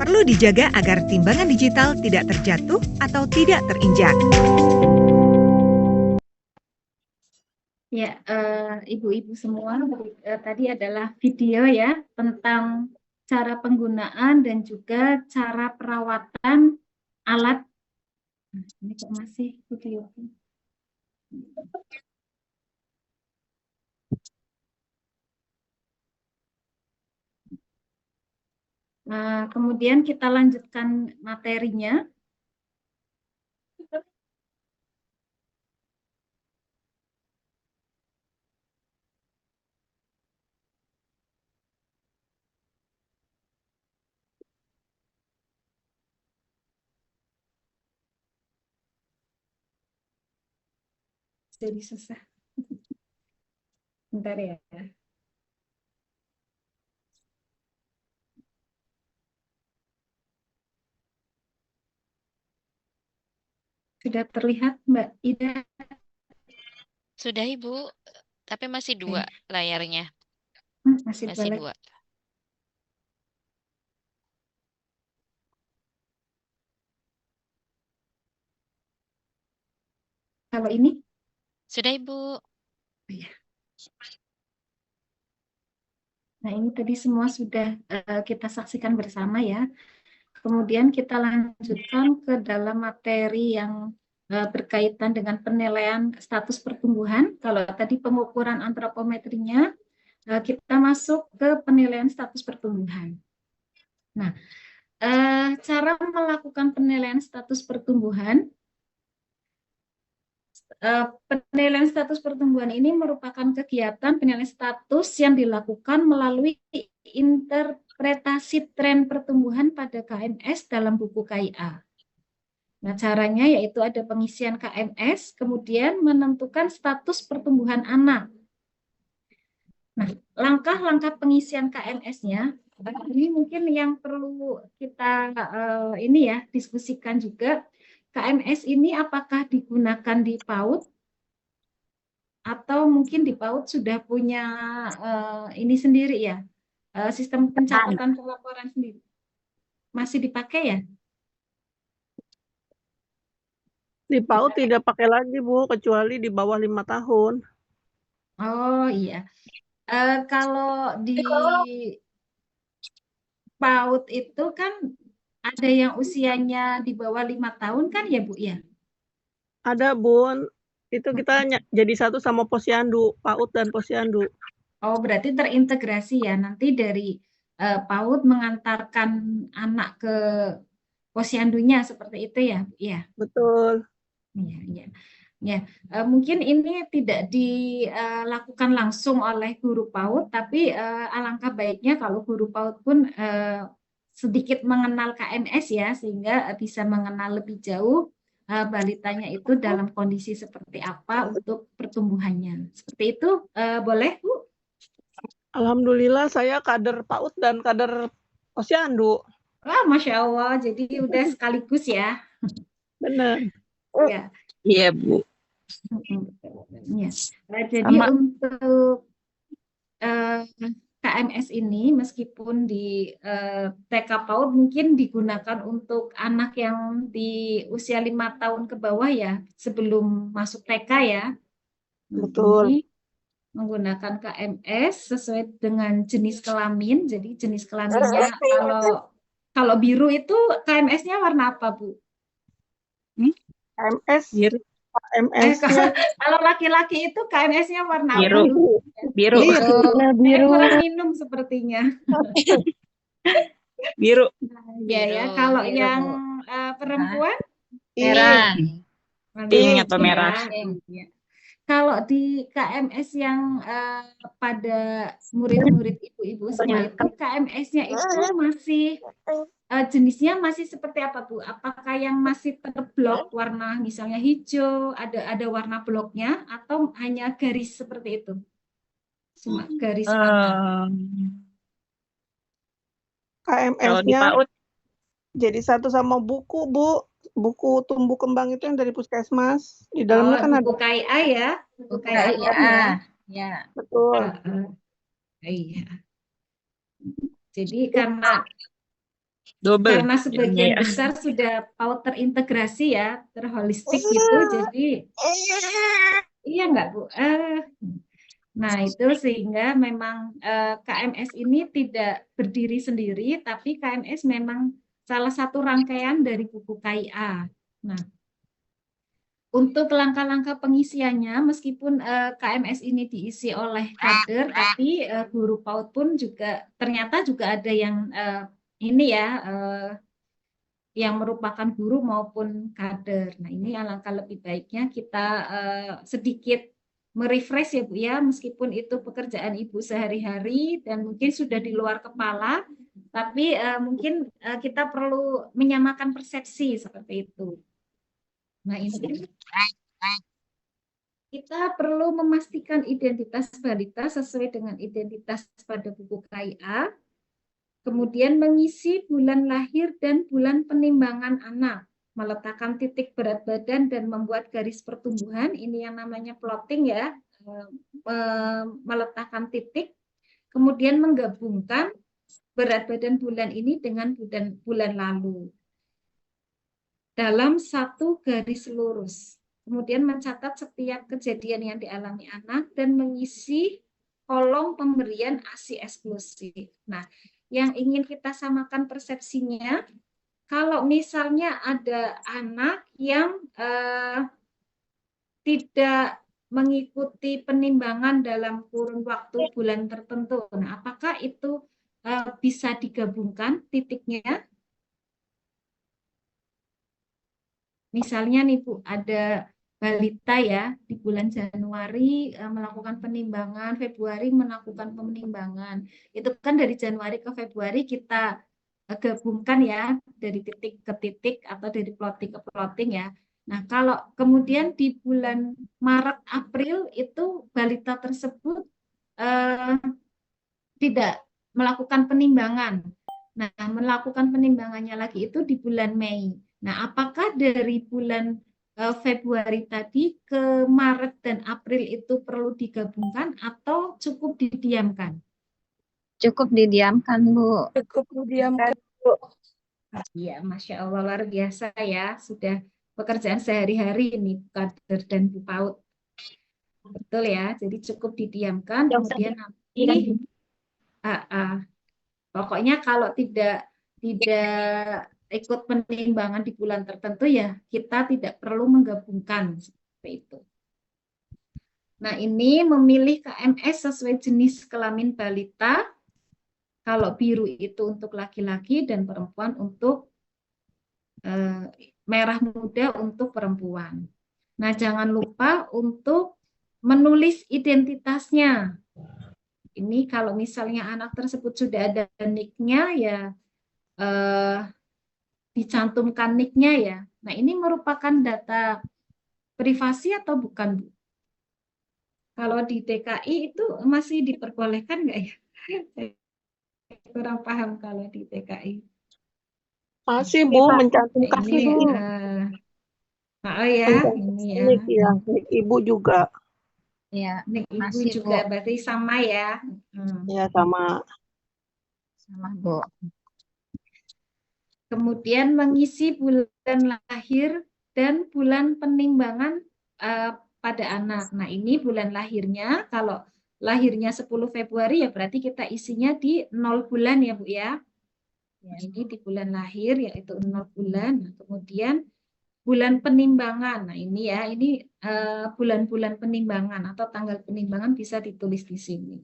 Perlu dijaga agar timbangan digital tidak terjatuh atau tidak terinjak. Ya, ibu-ibu semua, tadi adalah video ya tentang cara penggunaan dan juga cara perawatan alat. Ini kok masih video. Kemudian kita lanjutkan materinya. jadi susah. Bentar ya. Sudah terlihat Mbak Ida? Sudah Ibu, tapi masih dua layarnya. Masih Masih boleh. dua. Kalau ini? Sudah Ibu. Nah, ini tadi semua sudah kita saksikan bersama ya. Kemudian kita lanjutkan ke dalam materi yang berkaitan dengan penilaian status pertumbuhan. Kalau tadi pengukuran antropometrinya, kita masuk ke penilaian status pertumbuhan. Nah, cara melakukan penilaian status pertumbuhan, penilaian status pertumbuhan ini merupakan kegiatan penilaian status yang dilakukan melalui interpretasi tren pertumbuhan pada KMS dalam buku KIA. Nah, caranya yaitu ada pengisian KMS, kemudian menentukan status pertumbuhan anak. Nah, langkah-langkah pengisian KMS-nya, ini mungkin yang perlu kita ini ya diskusikan juga. KMS ini apakah digunakan di PAUD atau mungkin di PAUD sudah punya ini sendiri ya, sistem pencatatan pelaporan sendiri. Masih dipakai ya? Di PAUD tidak pakai lagi, Bu, kecuali di bawah 5 tahun. Oh iya. Kalau di PAUD itu kan ada yang usianya di bawah 5 tahun kan ya Bu ya? Ada, Bun. Itu kita jadi satu sama posyandu, PAUD dan posyandu. Oh, berarti terintegrasi ya. Nanti dari PAUD mengantarkan anak ke posyandunya seperti itu ya, Bu? Iya. Betul. Iya, iya. Ya, mungkin ini tidak dilakukan langsung oleh guru PAUD, tapi alangkah baiknya kalau guru PAUD pun sedikit mengenal KMS ya, sehingga bisa mengenal lebih jauh balitanya itu dalam kondisi seperti apa untuk pertumbuhannya. Seperti itu, boleh Bu? Alhamdulillah saya kader PAUD dan kader posyandu. Wah, Masya Allah, jadi udah sekaligus ya. Benar. Ya. Iya, Bu. Ya. Jadi untuk KMS ini meskipun di TK PAUD mungkin digunakan untuk anak yang di usia 5 tahun ke bawah ya, sebelum masuk TK ya. Betul. Ini menggunakan KMS sesuai dengan jenis kelamin. Jadi jenis kelaminnya kalau biru itu KMS-nya warna apa, Bu? KMS. Biru. Kalau laki-laki itu KMS-nya warna Biru. apa? Biru. Biru. Kurang minum sepertinya. Biru. Ya ya. Kalau yang perempuan Merah. Pink atau merah? Ya. Kalau di KMS yang pada murid-murid ibu-ibu semua itu KMS-nya itu masih jenisnya masih seperti apa Bu? Apakah yang masih terblok warna misalnya hijau, ada warna bloknya atau hanya garis seperti itu? Cuma garis warna. Kalau di KMS-nya PAUD jadi satu sama buku, Bu. Buku tumbuh kembang itu yang dari puskesmas. Di dalamnya kan buku ada KIA ya? Buku KIA ya. ya. Betul. Iya. Jadi karena Double. sebagian besar sudah PAUD terintegrasi ya, terholistik gitu, jadi iya enggak Bu? Nah itu sehingga memang KMS ini tidak berdiri sendiri, tapi KMS memang salah satu rangkaian dari buku KIA. Nah, untuk langkah-langkah pengisiannya, meskipun KMS ini diisi oleh kader, tapi guru PAUD pun juga ternyata juga ada yang ini ya, yang merupakan guru maupun kader. Nah ini alangkah lebih baiknya kita sedikit merefresh ya Bu ya, meskipun itu pekerjaan Ibu sehari-hari dan mungkin sudah di luar kepala, tapi mungkin kita perlu menyamakan persepsi seperti itu. Nah ini kita perlu memastikan identitas balita sesuai dengan identitas pada buku KIA, kemudian mengisi bulan lahir dan bulan penimbangan anak, meletakkan titik berat badan dan membuat garis pertumbuhan, ini yang namanya plotting ya, meletakkan titik, kemudian menggabungkan berat badan bulan ini dengan bulan lalu dalam satu garis lurus. Kemudian mencatat setiap kejadian yang dialami anak dan mengisi kolom pemberian ASI eksklusif. Nah, yang ingin kita samakan persepsinya, kalau misalnya ada anak yang tidak mengikuti penimbangan dalam kurun waktu bulan tertentu, nah, apakah itu bisa digabungkan titiknya? Misalnya nih Bu, ada balita ya di bulan Januari melakukan penimbangan, Februari melakukan penimbangan. Itu kan dari Januari ke Februari kita gabungkan ya dari titik ke titik atau dari plotting ke plotting ya. Nah, kalau kemudian di bulan Maret April itu balita tersebut tidak melakukan penimbangan. Nah, melakukan penimbangannya lagi itu di bulan Mei. Nah, apakah dari bulan Februari tadi ke Maret dan April itu perlu digabungkan atau cukup didiamkan? Cukup didiamkan, Bu. Cukup didiamkan, Bu. Ya, Masya Allah, luar biasa ya. Sudah pekerjaan sehari-hari ini, Bu Kader dan Bu Paut. Betul ya, jadi cukup didiamkan, kemudian nanti pokoknya kalau tidak ikut penimbangan di bulan tertentu ya kita tidak perlu menggabungkan seperti itu. Nah, ini memilih KMS sesuai jenis kelamin balita. Kalau biru itu untuk laki-laki dan perempuan untuk merah muda untuk perempuan. Nah, jangan lupa untuk menulis identitasnya. Ini kalau misalnya anak tersebut sudah ada nick-nya ya dicantumkan nick-nya ya. Nah, ini merupakan data privasi atau bukan, Bu? Kalau di DKI itu masih diperbolehkan nggak ya? Saya kurang paham kalau di DKI. Masih Bu, mencantumkan Ini, Bu. oh ya, ini ya. Nick Ibu juga. Ya, Nick Ibu masih, juga Bu. berarti sama ya. Ya, sama. Sama, Bu. Kemudian mengisi bulan lahir dan bulan penimbangan pada anak. Nah, ini bulan lahirnya, kalau lahirnya 10 Februari ya berarti kita isinya di 0 bulan ya Bu ya. Nah, ini di bulan lahir yaitu 0 bulan. Nah, kemudian bulan penimbangan. Nah, ini ya, ini bulan-bulan penimbangan atau tanggal penimbangan bisa ditulis di sini.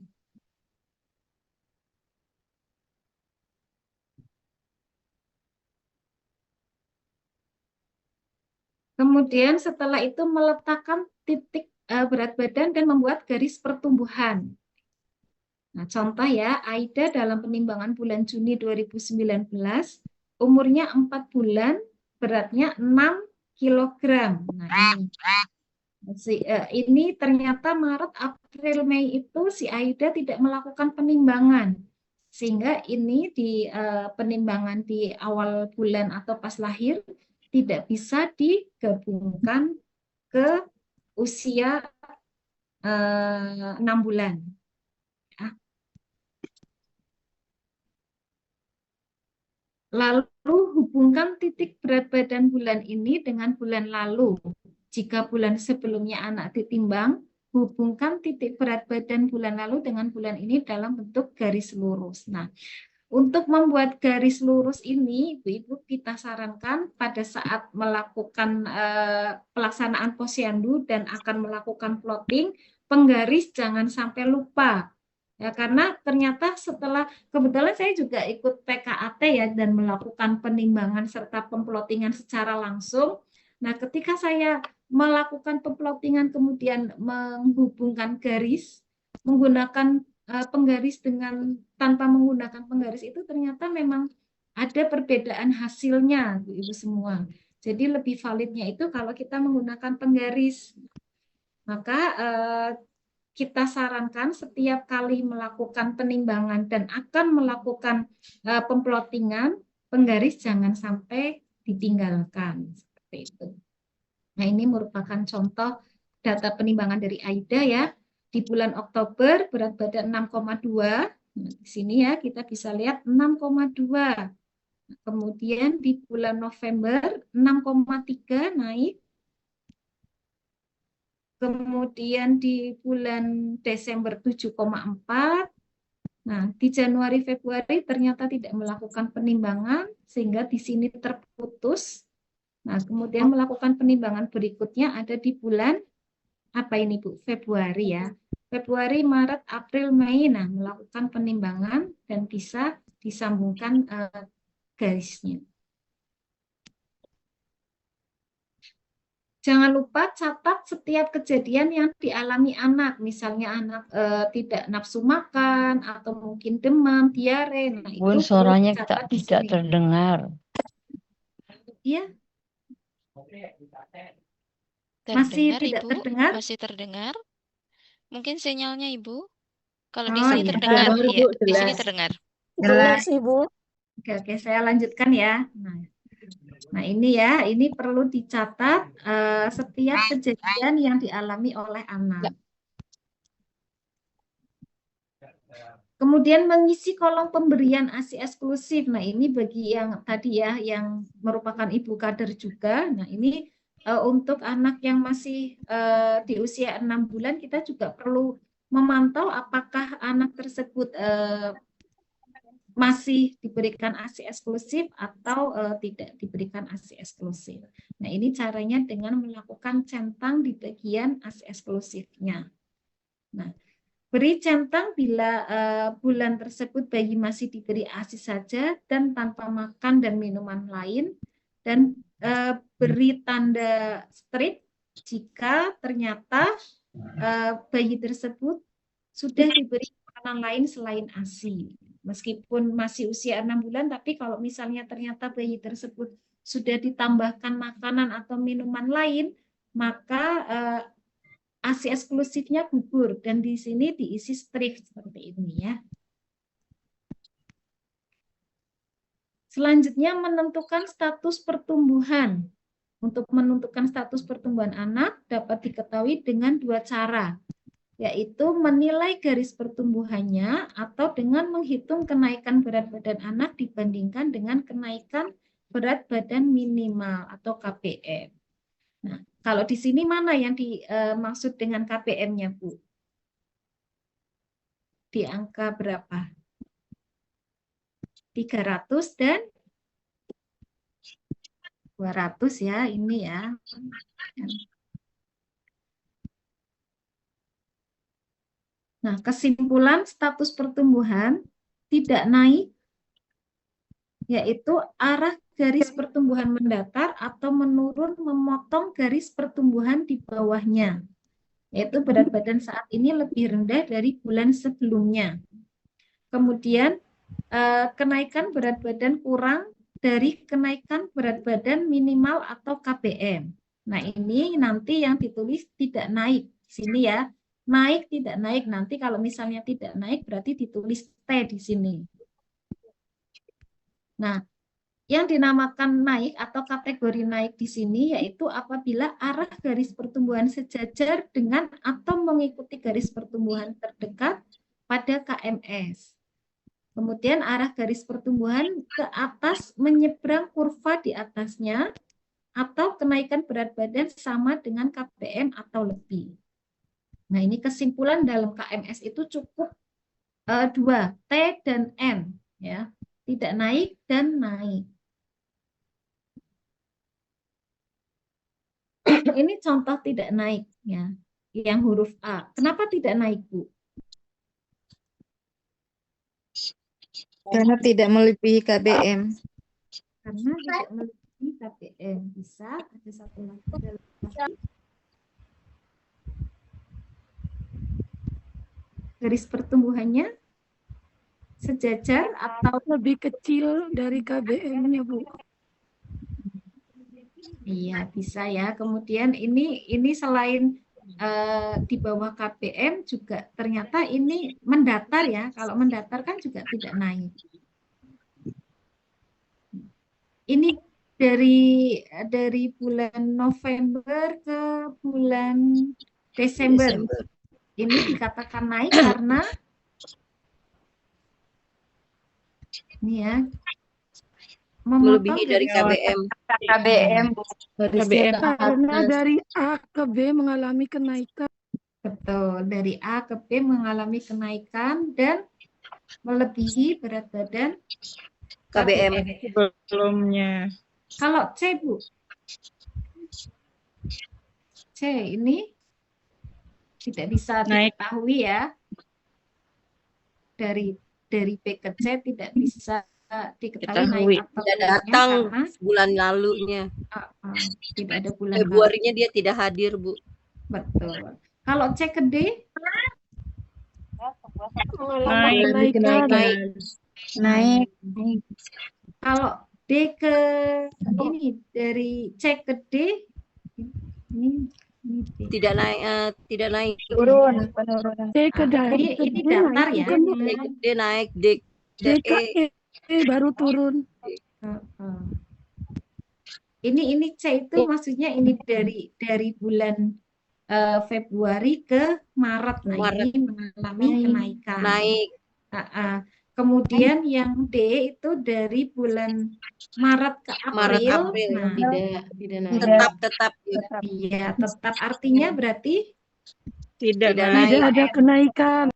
Kemudian setelah itu meletakkan titik berat badan dan membuat garis pertumbuhan. Nah, contoh ya, Aida dalam penimbangan bulan Juni 2019, umurnya 4 bulan, beratnya 6 kilogram. Nah, ini ternyata Maret, April, Mei itu si Aida tidak melakukan penimbangan. Sehingga ini di penimbangan di awal bulan atau pas lahir tidak bisa digabungkan ke usia 6 bulan. Ya. Lalu hubungkan titik berat badan bulan ini dengan bulan lalu. Jika bulan sebelumnya anak ditimbang, hubungkan titik berat badan bulan lalu dengan bulan ini dalam bentuk garis lurus. Nah, untuk membuat garis lurus ini, Ibu-Ibu kita sarankan pada saat melakukan pelaksanaan posyandu dan akan melakukan plotting, penggaris jangan sampai lupa. Ya, karena ternyata setelah, kebetulan saya juga ikut PKAT ya dan melakukan penimbangan serta pemplottingan secara langsung. Nah, ketika saya melakukan pemplottingan kemudian menghubungkan garis, menggunakan penggaris dengan tanpa menggunakan penggaris itu ternyata memang ada perbedaan hasilnya, Ibu semua. Jadi lebih validnya itu kalau kita menggunakan penggaris. maka kita sarankan setiap kali melakukan penimbangan dan akan melakukan pemplottingan, penggaris jangan sampai ditinggalkan. Seperti itu. Nah, ini merupakan contoh data penimbangan dari Aida ya. Di bulan Oktober berat badan 6,2. Nah, di sini ya kita bisa lihat 6,2. Kemudian di bulan November 6,3 naik. Kemudian di bulan Desember 7,4. Nah, di Januari Februari ternyata tidak melakukan penimbangan sehingga di sini terputus. Nah, kemudian melakukan penimbangan berikutnya ada di bulan apa ini Bu? Februari ya. Februari, Maret, April, Mei. Nah, melakukan penimbangan dan bisa disambungkan garisnya. Jangan lupa catat setiap kejadian yang dialami anak. Misalnya anak tidak nafsu makan atau mungkin demam, diare. Nah, Bun, itu suaranya dicatat di tidak sini. terdengar. Iya. Masih Terdengar, tidak Ibu? terdengar? Masih terdengar? Mungkin sinyalnya, Ibu? Kalau Oh, di sini iya. terdengar, Terdengar, iya, Bu, di sini jelas. terdengar. Jelas, Ibu. Oke, saya lanjutkan ya. Nah, ini ya, ini perlu dicatat setiap kejadian yang dialami oleh anak. Kemudian mengisi kolom pemberian ASI eksklusif. Nah, ini bagi yang tadi ya, yang merupakan ibu kader juga. Nah, ini untuk anak yang masih di usia 6 bulan, kita juga perlu memantau apakah anak tersebut masih diberikan ASI eksklusif atau tidak diberikan ASI eksklusif. Nah, ini caranya dengan melakukan centang di bagian ASI eksklusifnya. Nah, beri centang bila bulan tersebut bayi masih diberi ASI saja dan tanpa makan dan minuman lain, dan beri tanda strip jika ternyata bayi tersebut sudah diberi makanan lain selain ASI. Meskipun masih usia 6 bulan, tapi kalau misalnya ternyata bayi tersebut sudah ditambahkan makanan atau minuman lain, maka ASI eksklusifnya gugur dan di sini diisi strip seperti ini ya. Selanjutnya menentukan status pertumbuhan. Untuk menentukan status pertumbuhan anak dapat diketahui dengan dua cara, yaitu menilai garis pertumbuhannya atau dengan menghitung kenaikan berat badan anak dibandingkan dengan kenaikan berat badan minimal atau KBM. Nah, kalau di sini mana yang dimaksud dengan KBM-nya, Bu? Di angka berapa? 300 dan 200 ya, ini ya. Nah, kesimpulan status pertumbuhan tidak naik, yaitu arah garis pertumbuhan mendatar atau menurun memotong garis pertumbuhan di bawahnya, yaitu berat badan saat ini lebih rendah dari bulan sebelumnya. Kemudian kenaikan berat badan kurang dari kenaikan berat badan minimal atau KBM. Nah, ini nanti yang ditulis tidak naik. Sini ya, naik tidak naik. Nanti kalau misalnya tidak naik berarti ditulis T di sini. Nah, yang dinamakan naik atau kategori naik di sini yaitu apabila arah garis pertumbuhan sejajar dengan atau mengikuti garis pertumbuhan terdekat pada KMS. Kemudian arah garis pertumbuhan ke atas menyeberang kurva di atasnya atau kenaikan berat badan sama dengan KBM atau lebih. Nah, ini kesimpulan dalam KMS itu cukup dua, T dan N ya. Tidak naik dan naik. Ini contoh tidak naik ya, yang huruf A. Kenapa tidak naik, Bu? Karena tidak melebihi KBM. Karena tidak melebihi KBM. Bisa ada satu lagi dalam garis pertumbuhannya sejajar atau Lebih kecil dari KBM-nya, Bu. iya bisa ya. Kemudian ini selain di bawah KPM juga ternyata ini mendatar ya. Kalau mendatar kan juga tidak naik. Ini dari bulan November ke bulan Desember. Ini dikatakan naik karena ini ya Melebihi dari KBM. KBM. Karena dari A ke B mengalami kenaikan. Betul, dari A ke B mengalami kenaikan dan melebihi berat badan KBM. Sebelumnya. Kalau C, Bu. C ini tidak bisa Naik. diketahui ya. Dari B ke C tidak bisa diketahui naik atau Tidak turunnya datang karena bulan lalunya. tidak ada bulan lalu. Februarinya dia tidak hadir, Bu. Betul. Kalau C ke D Naik. kalau D ke ini dari C ke D ini D. Tidak naik, tidak naik. Penurunan. D ke D. Ini datar ya. D naik, D ke E baru turun. Ini C itu maksudnya ini dari bulan Februari ke Maret. Nah, ini mengalami kenaikan. naik. Kemudian yang D itu dari bulan Maret ke April. April. Nah, Tidak naik. Tetap. iya, tetap artinya berarti Tidak Tidak naik. Tidak ada kenaikan.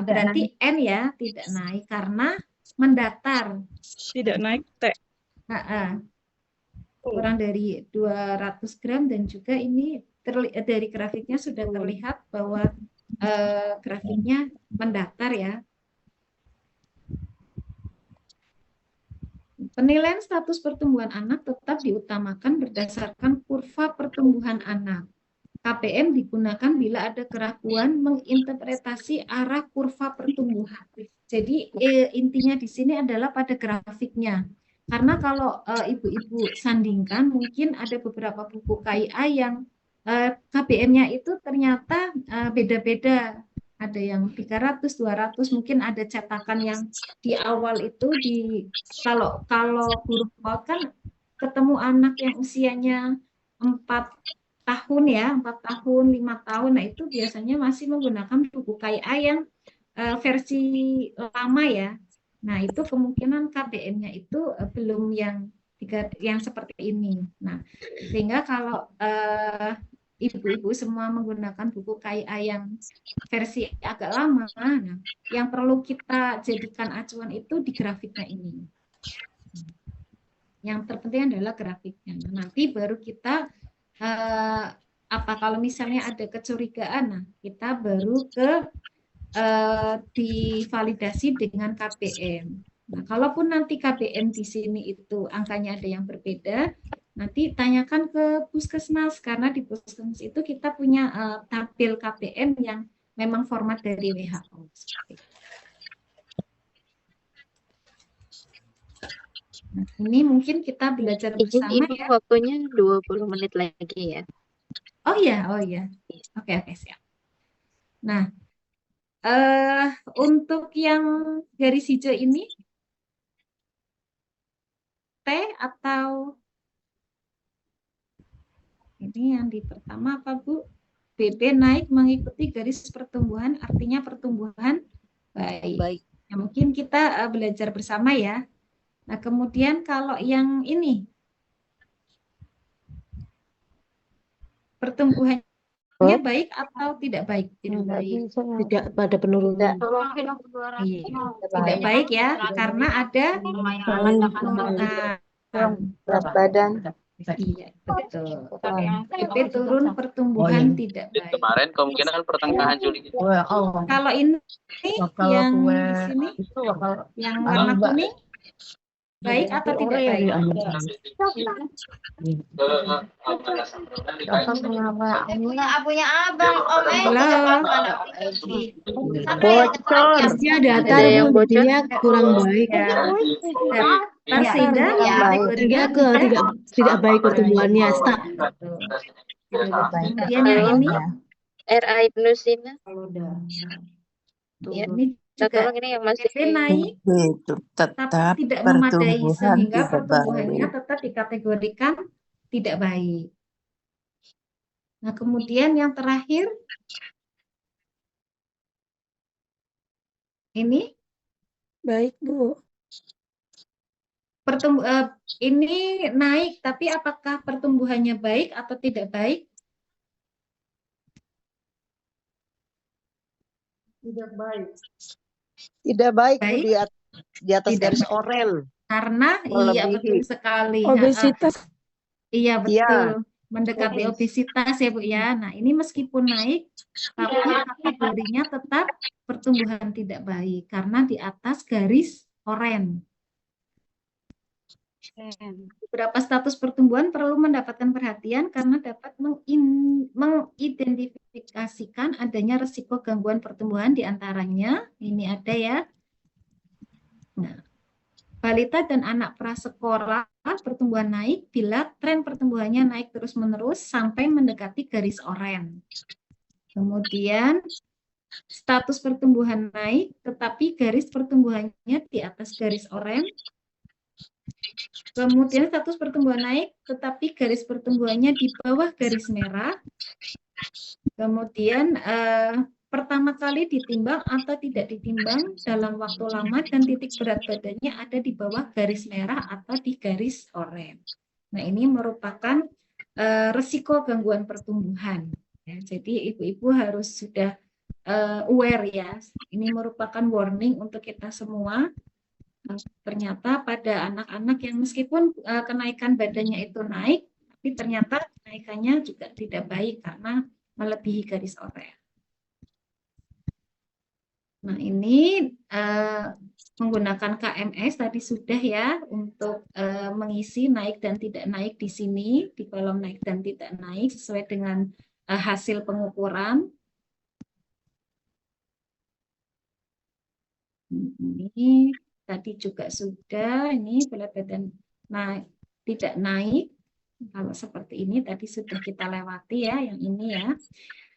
berarti N ya tidak naik karena mendatar. Tidak naik T. Kurang dari 200 gram dan juga ini dari grafiknya sudah terlihat bahwa grafiknya mendatar ya. Penilaian status pertumbuhan anak tetap diutamakan berdasarkan kurva pertumbuhan anak. KPM digunakan bila ada keraguan menginterpretasi arah kurva pertumbuhan. Jadi intinya di sini adalah pada grafiknya. Karena kalau ibu-ibu sandingkan, mungkin ada beberapa buku KIA yang KBM-nya itu ternyata beda-beda. Ada yang 300, 200, mungkin ada cetakan yang di awal itu kalau guru PAUD kan ketemu anak yang usianya 4 tahun ya, 4 tahun, 5 tahun, nah itu biasanya masih menggunakan buku KIA yang versi lama ya. Nah, itu kemungkinan KBM-nya itu belum yang seperti ini. Nah, sehingga kalau ibu-ibu semua menggunakan buku KIA yang versi agak lama, nah, yang perlu kita jadikan acuan itu di grafiknya ini. Yang terpenting adalah grafiknya. Nah, nanti baru kita kalau misalnya ada kecurigaan, nah kita baru ke divalidasi dengan KBM. Nah, kalaupun nanti KBM di sini itu angkanya ada yang berbeda, nanti tanyakan ke puskesmas karena di puskesmas itu kita punya tabel KBM yang memang format dari WHO. Nah, ini mungkin kita belajar bersama ya. Waktunya 20 menit lagi ya. Oh ya. Oke, siap. Nah, untuk yang garis hijau ini T atau ini yang di pertama apa Bu? BB naik mengikuti garis pertumbuhan, artinya pertumbuhan baik. Ya, mungkin kita belajar bersama ya. Nah, kemudian kalau yang ini pertumbuhannya baik atau tidak baik? Tidak baik. Tidak pada penurunan. Tidak baik ya, karena ada penurunan Berat badan. Iya, betul. PP turun pertumbuhan tidak baik. Kemarin kemungkinan pertengahan Juli. Kalau ini yang di sini, yang warna kuning, baik atau tidak baik? Punya abang, Om Bocor. Data yang bocornya kurang baik. Sehingga tidak baik pertumbuhannya, stuck. Kemudian yang ini, RA Ibnusina. ya, ini Kita juga tolong ini yang masih naik, Itu tapi tetap tidak memadai pertumbuhan sehingga tidak pertumbuhannya baik. tetap dikategorikan tidak baik. Nah, kemudian yang terakhir ini Baik, Bu. ini naik, tapi apakah pertumbuhannya baik atau tidak baik? Tidak baik. Tidak baik, Bu, Baik. di atas Tidak garis baik. oranye. Karena iya betul Melebihi. sekali. Obesitas. Iya Iya. betul, mendekati obesitas ya Bu ya. Nah ini meskipun naik, tapi kategorinya tetap pertumbuhan tidak baik karena di atas garis oranye. Beberapa status pertumbuhan perlu mendapatkan perhatian karena dapat mengidentifikasikan adanya risiko gangguan pertumbuhan, diantaranya ini ada ya. Nah, balita dan anak prasekolah pertumbuhan naik bila tren pertumbuhannya naik terus-menerus sampai mendekati garis oranye. Kemudian status pertumbuhan naik tetapi garis pertumbuhannya di atas garis oranye. Kemudian status pertumbuhan naik tetapi garis pertumbuhannya di bawah garis merah. Kemudian pertama kali ditimbang atau tidak ditimbang dalam waktu lama dan titik berat badannya ada di bawah garis merah atau di garis oranye. Nah, ini merupakan risiko gangguan pertumbuhan. Ya, jadi ibu-ibu harus sudah aware ya. Ini merupakan warning untuk kita semua. Ternyata pada anak-anak yang meskipun kenaikan badannya itu naik, tapi ternyata kenaikannya juga tidak baik karena melebihi garis oranye. Nah, ini menggunakan KMS tadi sudah ya untuk mengisi naik dan tidak naik di sini, di kolom naik dan tidak naik sesuai dengan hasil pengukuran. Ini tadi juga sudah, ini berat badan naik, tidak naik. Kalau seperti ini tadi sudah kita lewati ya, yang ini ya.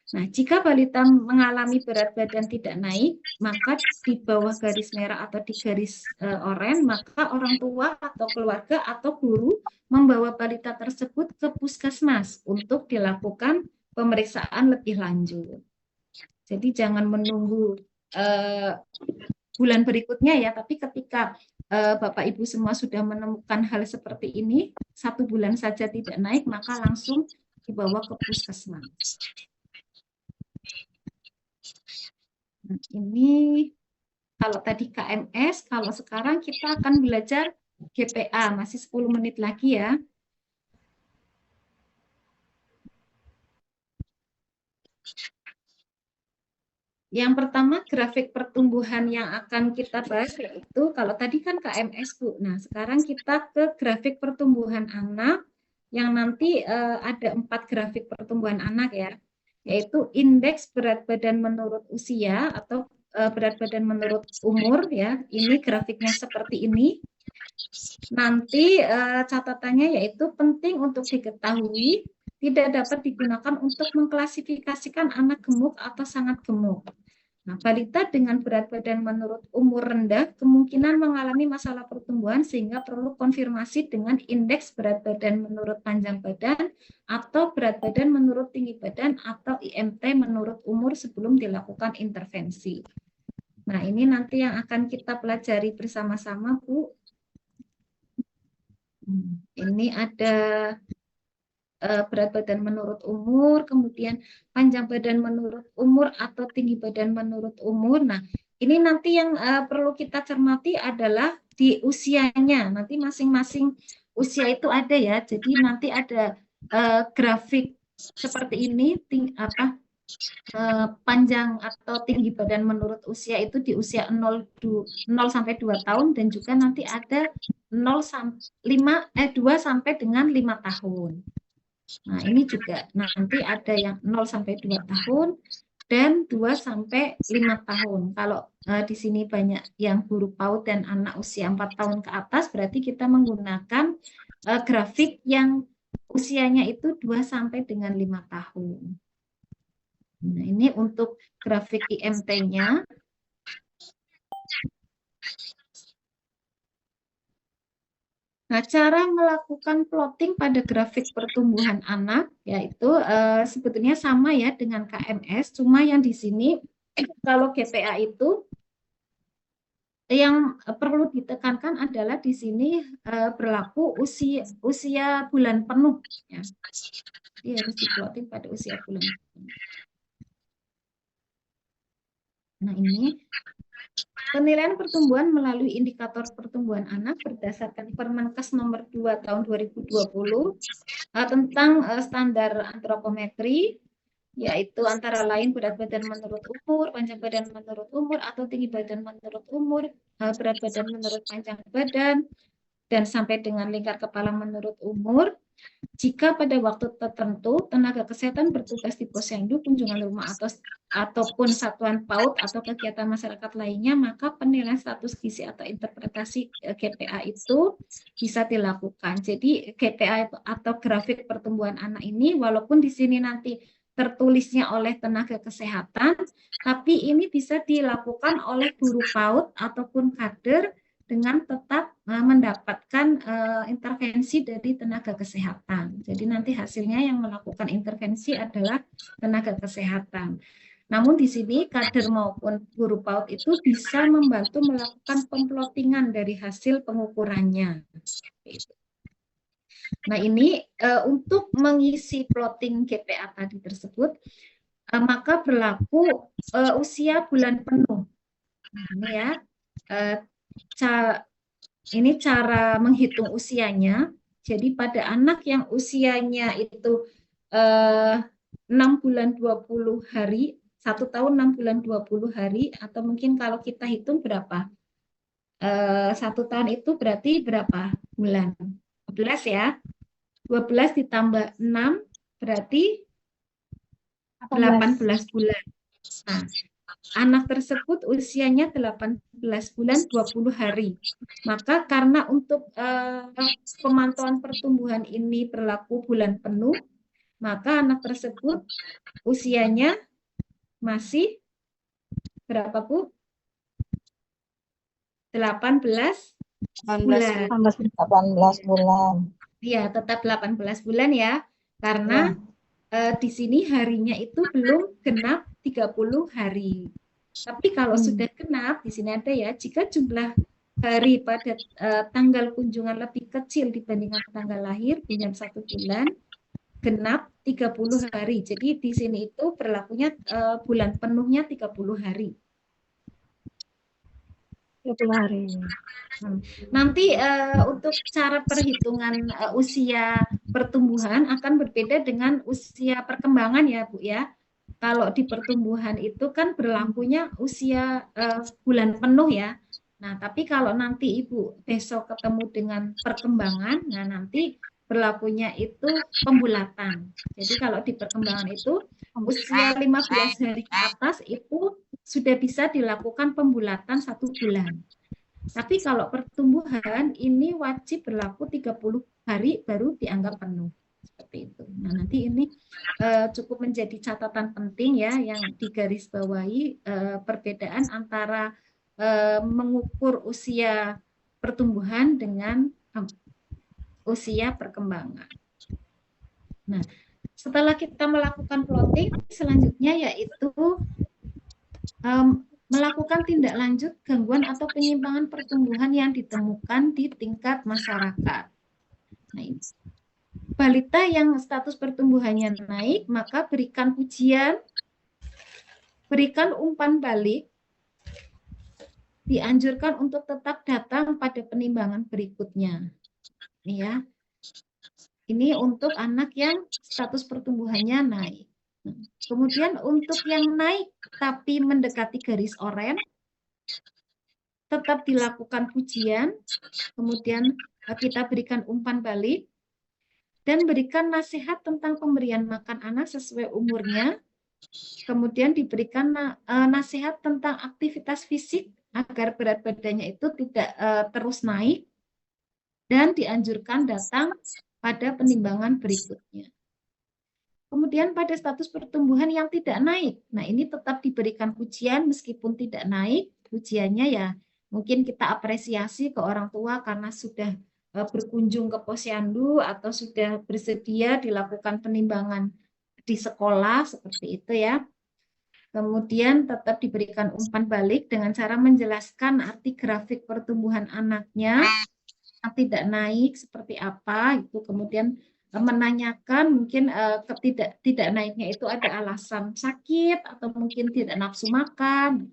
Nah, jika balita mengalami berat badan tidak naik, maka di bawah garis merah atau di garis oranye, maka orang tua atau keluarga atau guru membawa balita tersebut ke puskesmas untuk dilakukan pemeriksaan lebih lanjut. Jadi jangan menunggu bulan berikutnya ya, tapi ketika Bapak Ibu semua sudah menemukan hal seperti ini, 1 bulan saja tidak naik, maka langsung dibawa ke puskesmas. Nah, ini kalau tadi KMS, kalau sekarang kita akan belajar GPA, masih 10 menit lagi ya. Yang pertama, grafik pertumbuhan yang akan kita bahas yaitu, kalau tadi kan KMS, Bu. Nah, sekarang kita ke grafik pertumbuhan anak, yang nanti ada 4 grafik pertumbuhan anak ya, yaitu indeks berat badan menurut usia atau berat badan menurut umur ya. Ini grafiknya seperti ini. Nanti catatannya yaitu penting untuk diketahui, tidak dapat digunakan untuk mengklasifikasikan anak gemuk atau sangat gemuk. Nah, balita dengan berat badan menurut umur rendah kemungkinan mengalami masalah pertumbuhan sehingga perlu konfirmasi dengan indeks berat badan menurut panjang badan atau berat badan menurut tinggi badan atau IMT menurut umur sebelum dilakukan intervensi. Nah, ini nanti yang akan kita pelajari bersama-sama, Bu. Ini ada berat badan menurut umur, kemudian panjang badan menurut umur atau tinggi badan menurut umur. Nah, ini nanti yang perlu kita cermati adalah di usianya. Nanti masing-masing usia itu ada ya. Jadi nanti ada grafik seperti ini, panjang atau tinggi badan menurut usia itu di usia 0 sampai 2 tahun dan juga nanti ada 2 sampai dengan 5 tahun. Nah, ini juga nanti ada yang 0 sampai 2 tahun dan 2 sampai 5 tahun. Kalau di sini banyak yang guru PAUD dan anak usia 4 tahun ke atas, berarti kita menggunakan grafik yang usianya itu 2 sampai dengan 5 tahun. Nah, ini untuk grafik IMT-nya. Nah, cara melakukan plotting pada grafik pertumbuhan anak yaitu sebetulnya sama ya dengan KMS, cuma yang di sini kalau GPA itu yang perlu ditekankan adalah di sini berlaku usia bulan penuh ya. Jadi harus diplotting pada usia bulan penuh. Nah, ini penilaian pertumbuhan melalui indikator pertumbuhan anak berdasarkan Permenkes nomor 2 tahun 2020 tentang standar antropometri, yaitu antara lain berat badan menurut umur, panjang badan menurut umur, atau tinggi badan menurut umur, berat badan menurut panjang badan, dan sampai dengan lingkar kepala menurut umur. Jika pada waktu tertentu tenaga kesehatan bertugas di posyandu, kunjungan rumah ataupun satuan PAUD atau kegiatan masyarakat lainnya, maka penilaian status gizi atau interpretasi GPA itu bisa dilakukan. Jadi GPA atau grafik pertumbuhan anak ini walaupun di sini nanti tertulisnya oleh tenaga kesehatan, tapi ini bisa dilakukan oleh guru PAUD ataupun kader dengan tetap mendapatkan intervensi dari tenaga kesehatan. Jadi nanti hasilnya yang melakukan intervensi adalah tenaga kesehatan. Namun di sini kader maupun guru PAUD itu bisa membantu melakukan pemplottingan dari hasil pengukurannya. Nah, ini untuk mengisi plotting GPA tadi tersebut, maka berlaku usia bulan penuh. Nah, ini ya. Ini cara menghitung usianya. Jadi pada anak yang usianya itu 6 bulan 20 hari, 1 tahun 6 bulan 20 hari, atau mungkin kalau kita hitung berapa? 1 tahun itu berarti berapa bulan? 12 ya. 12 ditambah 6 berarti 18 bulan. Nah, anak tersebut usianya 18 bulan 20 hari. Maka karena untuk pemantauan pertumbuhan ini berlaku bulan penuh, maka anak tersebut usianya masih berapa, Bu? 18 bulan. 18 bulan. Iya, tetap 18 bulan ya. Karena di sini harinya itu belum genap 30 hari. Tapi kalau sudah genap, di sini ada ya, jika jumlah hari pada tanggal kunjungan lebih kecil dibandingkan tanggal lahir, dengan 1 bulan, genap 30 hari. Jadi di sini itu berlakunya bulan penuhnya 30 hari. 30 hari. Nanti untuk cara perhitungan usia pertumbuhan akan berbeda dengan usia perkembangan ya, Bu ya. Kalau di pertumbuhan itu kan berlakunya usia bulan penuh ya. Nah, tapi kalau nanti Ibu besok ketemu dengan perkembangan, nah nanti berlakunya itu pembulatan. Jadi kalau di perkembangan itu usia 15 hari ke atas itu sudah bisa dilakukan pembulatan 1 bulan. Tapi kalau pertumbuhan ini wajib berlaku 30 hari baru dianggap penuh. Seperti itu. Nah, nanti ini cukup menjadi catatan penting ya yang digarisbawahi perbedaan antara mengukur usia pertumbuhan dengan usia perkembangan. Nah, setelah kita melakukan plotting, selanjutnya yaitu melakukan tindak lanjut gangguan atau penyimpangan pertumbuhan yang ditemukan di tingkat masyarakat. Nah, ini. Balita yang status pertumbuhannya naik, maka berikan pujian, berikan umpan balik, dianjurkan untuk tetap datang pada penimbangan berikutnya. Ya. Ini untuk anak yang status pertumbuhannya naik. Kemudian untuk yang naik tapi mendekati garis oranye, tetap dilakukan pujian, kemudian kita berikan umpan balik, dan berikan nasihat tentang pemberian makan anak sesuai umurnya. Kemudian diberikan nasihat tentang aktivitas fisik agar berat badannya itu tidak terus naik. Dan dianjurkan datang pada penimbangan berikutnya. Kemudian pada status pertumbuhan yang tidak naik, nah ini tetap diberikan pujian meskipun tidak naik, pujiannya ya mungkin kita apresiasi ke orang tua karena sudah berkunjung ke posyandu atau sudah bersedia dilakukan penimbangan di sekolah seperti itu ya. Kemudian tetap diberikan umpan balik dengan cara menjelaskan arti grafik pertumbuhan anaknya yang tidak naik seperti apa itu, kemudian menanyakan mungkin tidak naiknya itu ada alasan sakit atau mungkin tidak nafsu makan.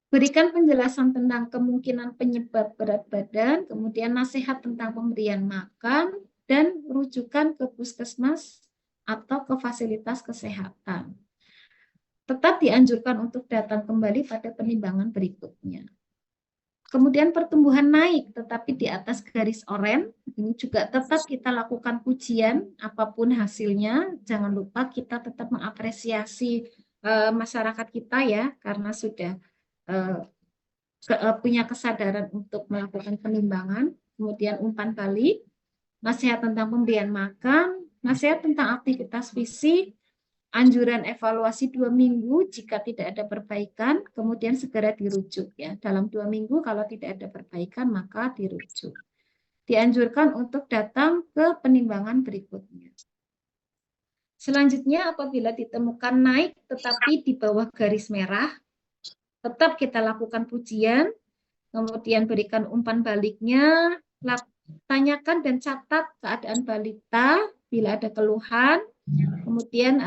Berikan penjelasan tentang kemungkinan penyebab berat badan, kemudian nasihat tentang pemberian makan, dan rujukan ke puskesmas atau ke fasilitas kesehatan. Tetap dianjurkan untuk datang kembali pada penimbangan berikutnya. Kemudian pertumbuhan naik tetapi di atas garis oranye, ini juga tetap kita lakukan pujian apapun hasilnya. Jangan lupa kita tetap mengapresiasi masyarakat kita ya, karena sudah punya kesadaran untuk melakukan penimbangan. Kemudian umpan balik, nasihat tentang pemberian makan, nasihat tentang aktivitas fisik, anjuran evaluasi 2 minggu jika tidak ada perbaikan, kemudian segera dirujuk ya. Dalam 2 minggu kalau tidak ada perbaikan maka dirujuk. Dianjurkan untuk datang ke penimbangan berikutnya. Selanjutnya apabila ditemukan naik tetapi di bawah garis merah, tetap kita lakukan pujian, kemudian berikan umpan baliknya, tanyakan dan catat keadaan balita bila ada keluhan. Kemudian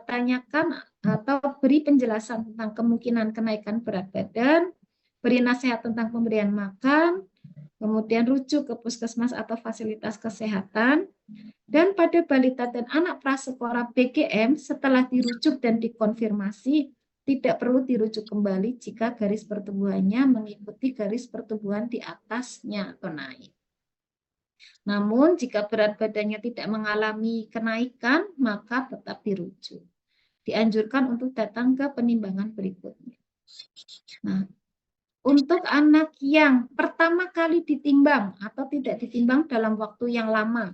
tanyakan atau beri penjelasan tentang kemungkinan kenaikan berat badan, beri nasihat tentang pemberian makan, kemudian rujuk ke puskesmas atau fasilitas kesehatan. Dan pada balita dan anak prasekolah BGM setelah dirujuk dan dikonfirmasi, tidak perlu dirujuk kembali jika garis pertumbuhannya mengikuti garis pertumbuhan di atasnya atau naik. Namun jika berat badannya tidak mengalami kenaikan, maka tetap dirujuk. Dianjurkan untuk datang ke penimbangan berikutnya. Nah, untuk anak yang pertama kali ditimbang atau tidak ditimbang dalam waktu yang lama,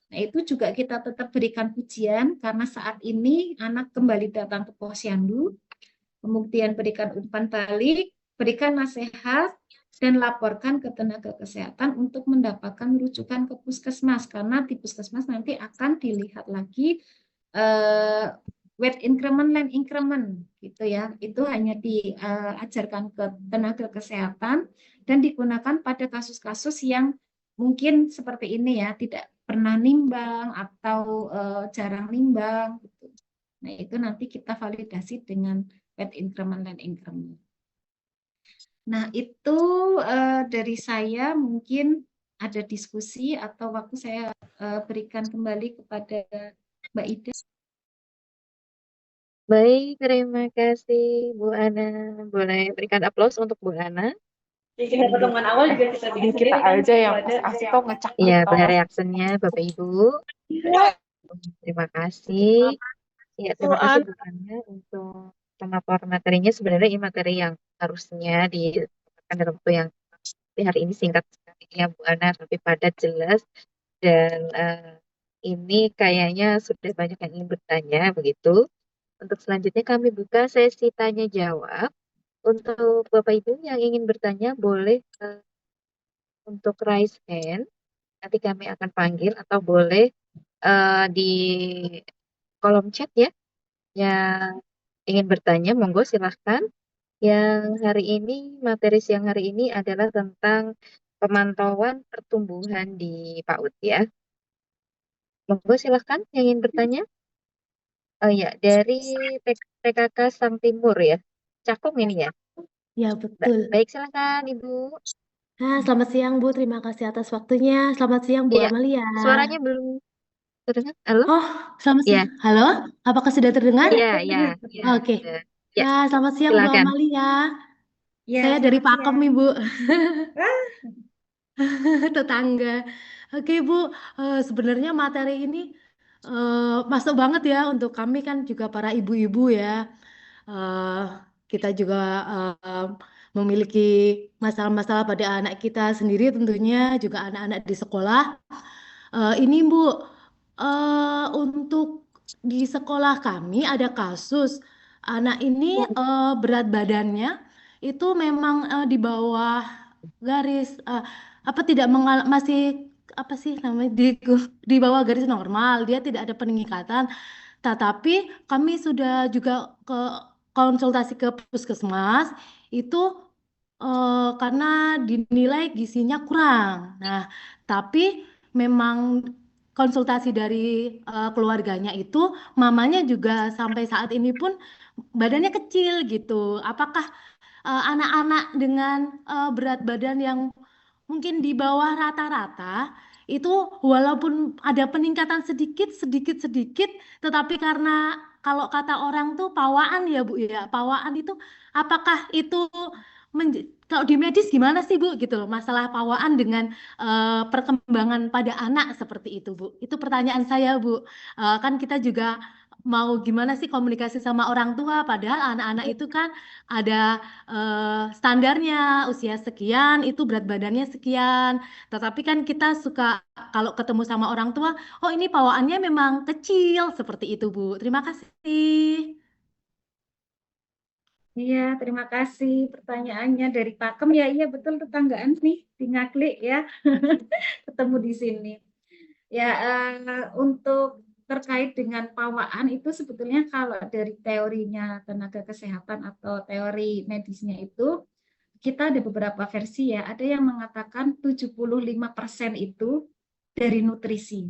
nah itu juga kita tetap berikan pujian karena saat ini anak kembali datang ke posyandu, kemudian berikan umpan balik, berikan nasihat, dan laporkan ke tenaga kesehatan untuk mendapatkan rujukan ke puskesmas, karena di puskesmas nanti akan dilihat lagi weight increment, land increment gitu ya. Itu hanya diajarkan ke tenaga kesehatan dan digunakan pada kasus-kasus yang mungkin seperti ini ya, tidak pernah nimbang atau jarang nimbang gitu. Nah, itu nanti kita validasi dengan weight increment, land increment. Nah, itu dari saya, mungkin ada diskusi atau waktu saya berikan kembali kepada Mbak Ida. Baik, terima kasih Bu Ana. Boleh berikan aplaus untuk Bu Ana. Kita pertemuan awal juga kita bikin Kita sendiri kan. aja yang Ada pas Asito ngecak Iya, gitu. pada reaksinya Bapak Ibu. Terima kasih. Ya, terima kasih Bu Ana untuk pemaparan materinya. Sebenarnya ini materi yang harusnya dilakukan dalam waktu yang hari ini singkat sekali ya Bu Ana, tapi padat, jelas, dan ini kayaknya sudah banyak yang ingin bertanya begitu. Untuk selanjutnya kami buka sesi tanya jawab. Untuk Bapak Ibu yang ingin bertanya boleh untuk raise hand, nanti kami akan panggil, atau boleh di kolom chat ya. Yang ingin bertanya monggo silahkan. Yang hari ini, materi siang hari ini adalah tentang pemantauan pertumbuhan di PAUD ya. Monggo silahkan yang ingin bertanya. Oh ya, dari PKK Sang Timur ya. Cakung ini ya. Ya, betul. Baik, silakan Ibu. Selamat siang Bu, terima kasih atas waktunya. Selamat siang Bu Iya, Amalia. suaranya belum terdengar. Halo? Oh, selamat Iya. siang. Halo, apakah sudah terdengar? Iya. Oke. Ya, Selamat siang Bu silakan. Amalia. Ya, Saya dari selamat Pakem siang. nih Bu. Tetangga. Oke Bu, sebenarnya materi ini masuk banget ya untuk kami kan juga para ibu-ibu ya. Kita juga memiliki masalah-masalah pada anak kita sendiri, tentunya juga anak-anak di sekolah. Ini Bu, untuk di sekolah kami ada kasus anak ini berat badannya itu memang di bawah garis apa tidak masih apa sih namanya di bawah garis normal, dia tidak ada peningkatan. Tetapi kami sudah juga ke konsultasi ke puskesmas itu karena dinilai gizinya kurang. Nah, tapi memang konsultasi dari keluarganya itu mamanya juga sampai saat ini pun badannya kecil gitu. Apakah anak-anak dengan berat badan yang mungkin di bawah rata-rata itu walaupun ada peningkatan sedikit sedikit sedikit, tetapi karena kalau kata orang tuh pawaan ya Bu ya, pawaan itu apakah itu kalau di medis gimana sih Bu gitu loh, masalah pawaan dengan perkembangan pada anak seperti itu Bu. Itu pertanyaan saya Bu. Kan kita juga mau gimana sih komunikasi sama orang tua, padahal anak-anak itu kan ada standarnya usia sekian itu berat badannya sekian. Tetapi kan kita suka kalau ketemu sama orang tua, oh ini pawaannya memang kecil seperti itu Bu. Terima kasih. Iya, terima kasih pertanyaannya dari Pakem ya. Iya betul, tetanggaan nih di Ngaklik ya. Ketemu di sini. Ya, untuk terkait dengan pawaan itu sebetulnya kalau dari teorinya tenaga kesehatan atau teori medisnya itu kita ada beberapa versi ya. Ada yang mengatakan 75% itu dari nutrisi.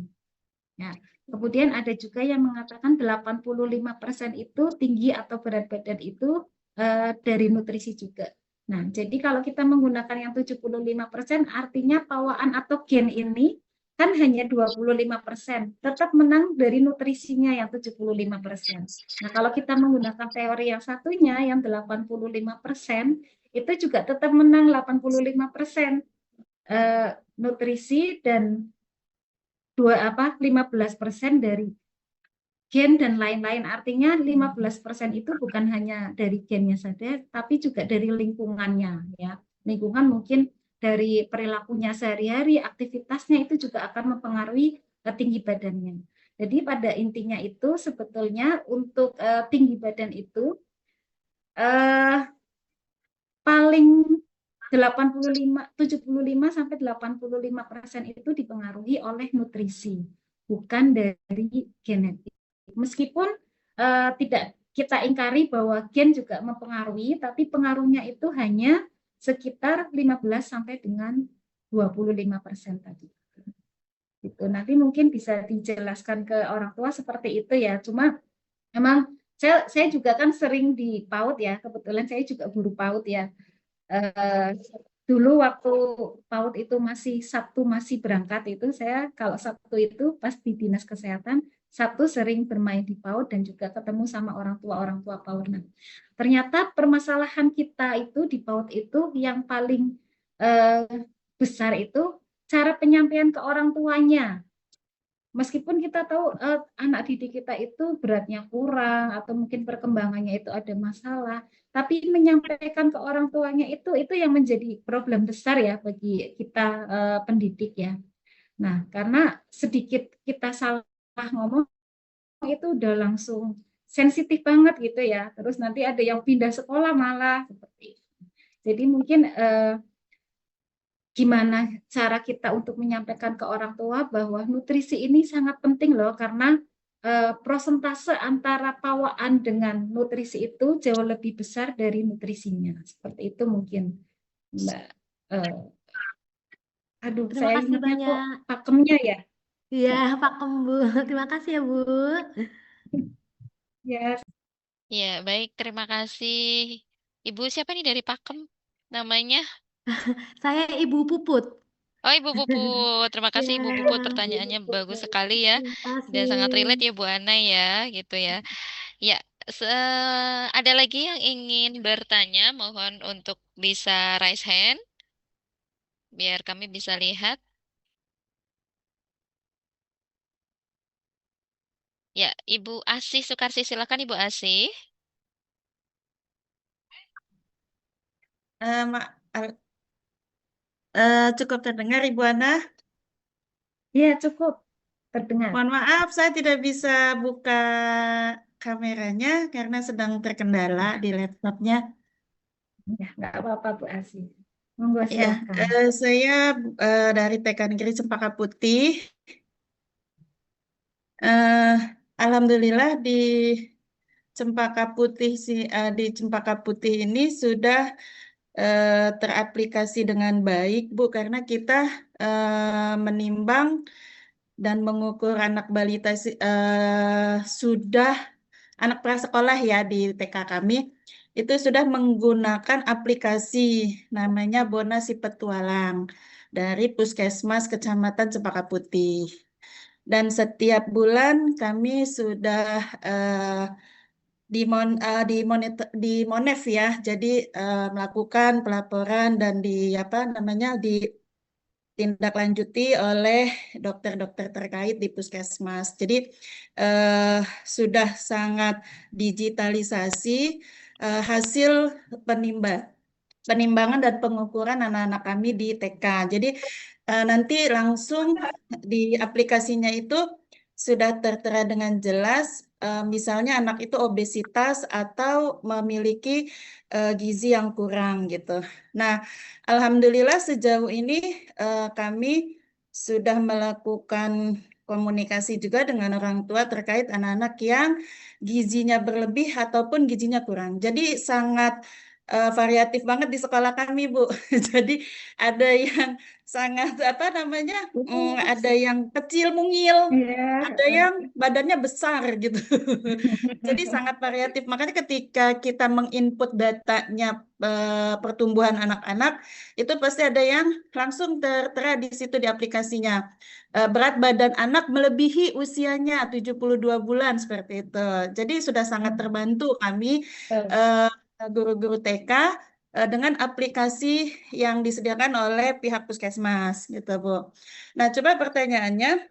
Ya. Kemudian ada juga yang mengatakan 85% itu tinggi atau berat badan itu dari nutrisi juga. Nah, jadi kalau kita menggunakan yang 75%, artinya pawaan atau gen ini kan hanya 25%, tetap menang dari nutrisinya yang 75%. Nah, kalau kita menggunakan teori yang satunya yang 85%, itu juga tetap menang 85% nutrisi dan 15% dari gen dan lain-lain. Artinya 15% itu bukan hanya dari gennya saja, tapi juga dari lingkungannya ya. Lingkungan mungkin dari perilakunya sehari-hari, aktivitasnya itu juga akan mempengaruhi tinggi badannya. Jadi pada intinya itu sebetulnya untuk tinggi badan itu paling 75 sampai 85% itu dipengaruhi oleh nutrisi, bukan dari genetik. Meskipun tidak kita ingkari bahwa gen juga mempengaruhi, tapi pengaruhnya itu hanya sekitar 15 sampai dengan 25% tadi. Gitu. Nanti mungkin bisa dijelaskan ke orang tua seperti itu ya. Cuma memang saya juga kan sering di PAUD ya. Kebetulan saya juga guru PAUD ya. Dulu waktu PAUD itu Sabtu masih berangkat itu saya kalau Sabtu itu pas di dinas kesehatan Sabtu sering bermain di PAUD dan juga ketemu sama orang tua PAUD. Nah, ternyata permasalahan kita itu di PAUD itu yang paling besar itu cara penyampaian ke orang tuanya. Meskipun kita tahu anak didik kita itu beratnya kurang atau mungkin perkembangannya itu ada masalah, tapi menyampaikan ke orang tuanya itu yang menjadi problem besar ya bagi kita pendidik ya. Nah, karena sedikit kita salah ngomong itu udah langsung sensitif banget gitu ya. Terus nanti ada yang pindah sekolah malah seperti itu. Jadi mungkin gimana cara kita untuk menyampaikan ke orang tua bahwa nutrisi ini sangat penting loh karena prosentase antara pawaan dengan nutrisi itu jauh lebih besar dari nutrisinya. Seperti itu mungkin Mbak. Aduh, Terima saya kasih ingatnya kok banyak. pakemnya ya. Iya, Pakem Bu. Terima kasih ya Bu. Ya, Ya, baik, terima kasih. Ibu siapa nih dari Pakem namanya? Saya Ibu Puput. Oh, Ibu Puput. Terima kasih Ibu Puput, Ya, pertanyaannya bagus sekali ya. terima Dan sangat relate kasih. ya Bu Ana ya, gitu ya. Ya, ada lagi yang ingin bertanya, mohon untuk bisa raise hand, biar kami bisa lihat. Ya, Ibu Asih Sukarsi, silakan Ibu Asih. Cukup terdengar Ibu Ana? Iya, cukup terdengar. Mohon maaf, saya tidak bisa buka kameranya karena sedang terkendala di laptopnya. Ya, nggak apa-apa Bu Asi. Monggo Ya, silahkan. saya dari TK Negeri Cempaka Putih. Eh, Alhamdulillah di di Cempaka Putih ini sudah teraplikasi dengan baik, Bu, karena kita menimbang dan mengukur anak balita sudah anak prasekolah ya di TK kami itu sudah menggunakan aplikasi namanya Bona Si Petualang dari Puskesmas Kecamatan Cempaka Putih. Dan setiap bulan kami sudah di Monef ya, jadi melakukan pelaporan dan ditindaklanjuti oleh dokter-dokter terkait di puskesmas. Jadi sudah sangat digitalisasi hasil penimbangan dan pengukuran anak-anak kami di TK. Jadi nanti langsung di aplikasinya itu sudah tertera dengan jelas, misalnya anak itu obesitas atau memiliki gizi yang kurang gitu. Nah, alhamdulillah sejauh ini kami sudah melakukan komunikasi juga dengan orang tua terkait anak-anak yang gizinya berlebih ataupun gizinya kurang. Jadi sangat variatif banget di sekolah kami, Bu. Jadi ada yang sangat ada yang kecil mungil, ada yang badannya besar gitu. Jadi sangat variatif. Makanya ketika kita menginput datanya pertumbuhan anak-anak, itu pasti ada yang langsung tertera di situ di aplikasinya. Berat badan anak melebihi usianya 72 bulan seperti itu. Jadi sudah sangat terbantu kami guru-guru TK dengan aplikasi yang disediakan oleh pihak puskesmas gitu, Bu. Nah, coba pertanyaannya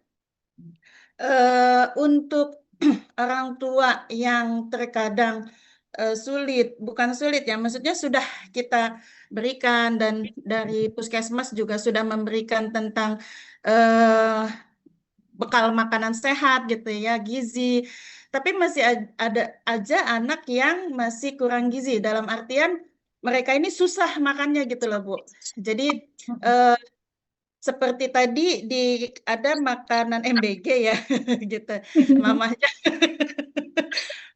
untuk orang tua yang terkadang bukan sulit ya, maksudnya sudah kita berikan dan dari puskesmas juga sudah memberikan tentang bekal makanan sehat gitu ya, gizi. Tapi masih ada aja anak yang masih kurang gizi, dalam artian mereka ini susah makannya gitu loh, Bu. Jadi seperti tadi ada makanan MBG ya, gitu.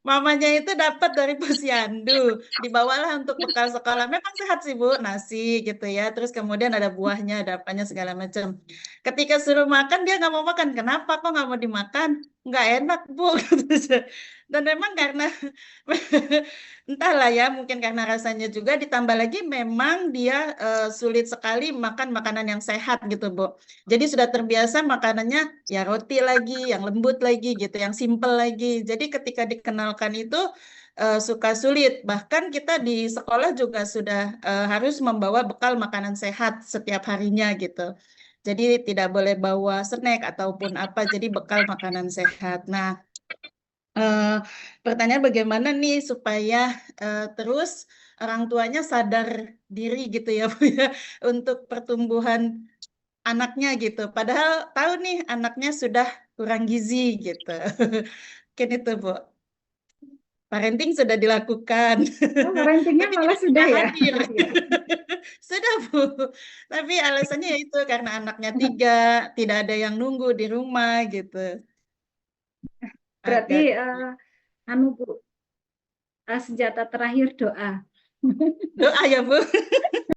Mamanya itu dapat dari posyandu, dibawalah untuk bekal sekolah. Memang sehat sih Bu, nasi gitu ya. Terus kemudian ada buahnya, ada apanya segala macam. Ketika suruh makan dia nggak mau makan. Kenapa kok nggak mau dimakan? Nggak enak Bu. Dan memang karena entahlah ya, mungkin karena rasanya juga ditambah lagi memang dia sulit sekali makan makanan yang sehat gitu Bu. Jadi sudah terbiasa makanannya ya roti lagi, yang lembut lagi gitu, yang simple lagi. Jadi ketika dikenalkan itu suka sulit. Bahkan kita di sekolah juga sudah harus membawa bekal makanan sehat setiap harinya gitu. Jadi tidak boleh bawa snack ataupun apa, jadi bekal makanan sehat. Nah, pertanyaan bagaimana nih supaya terus orang tuanya sadar diri gitu ya Bu ya, untuk pertumbuhan anaknya gitu. Padahal tahu nih anaknya sudah kurang gizi gitu. Mungkin itu Bu. Parenting sudah dilakukan. Oh, parentingnya Tapi malah tidak sudah ya. hadir. Sudah Bu. Tapi alasannya itu karena anaknya 3, tidak ada yang nunggu di rumah gitu. Berarti Bu, senjata terakhir doa. Doa ya Bu.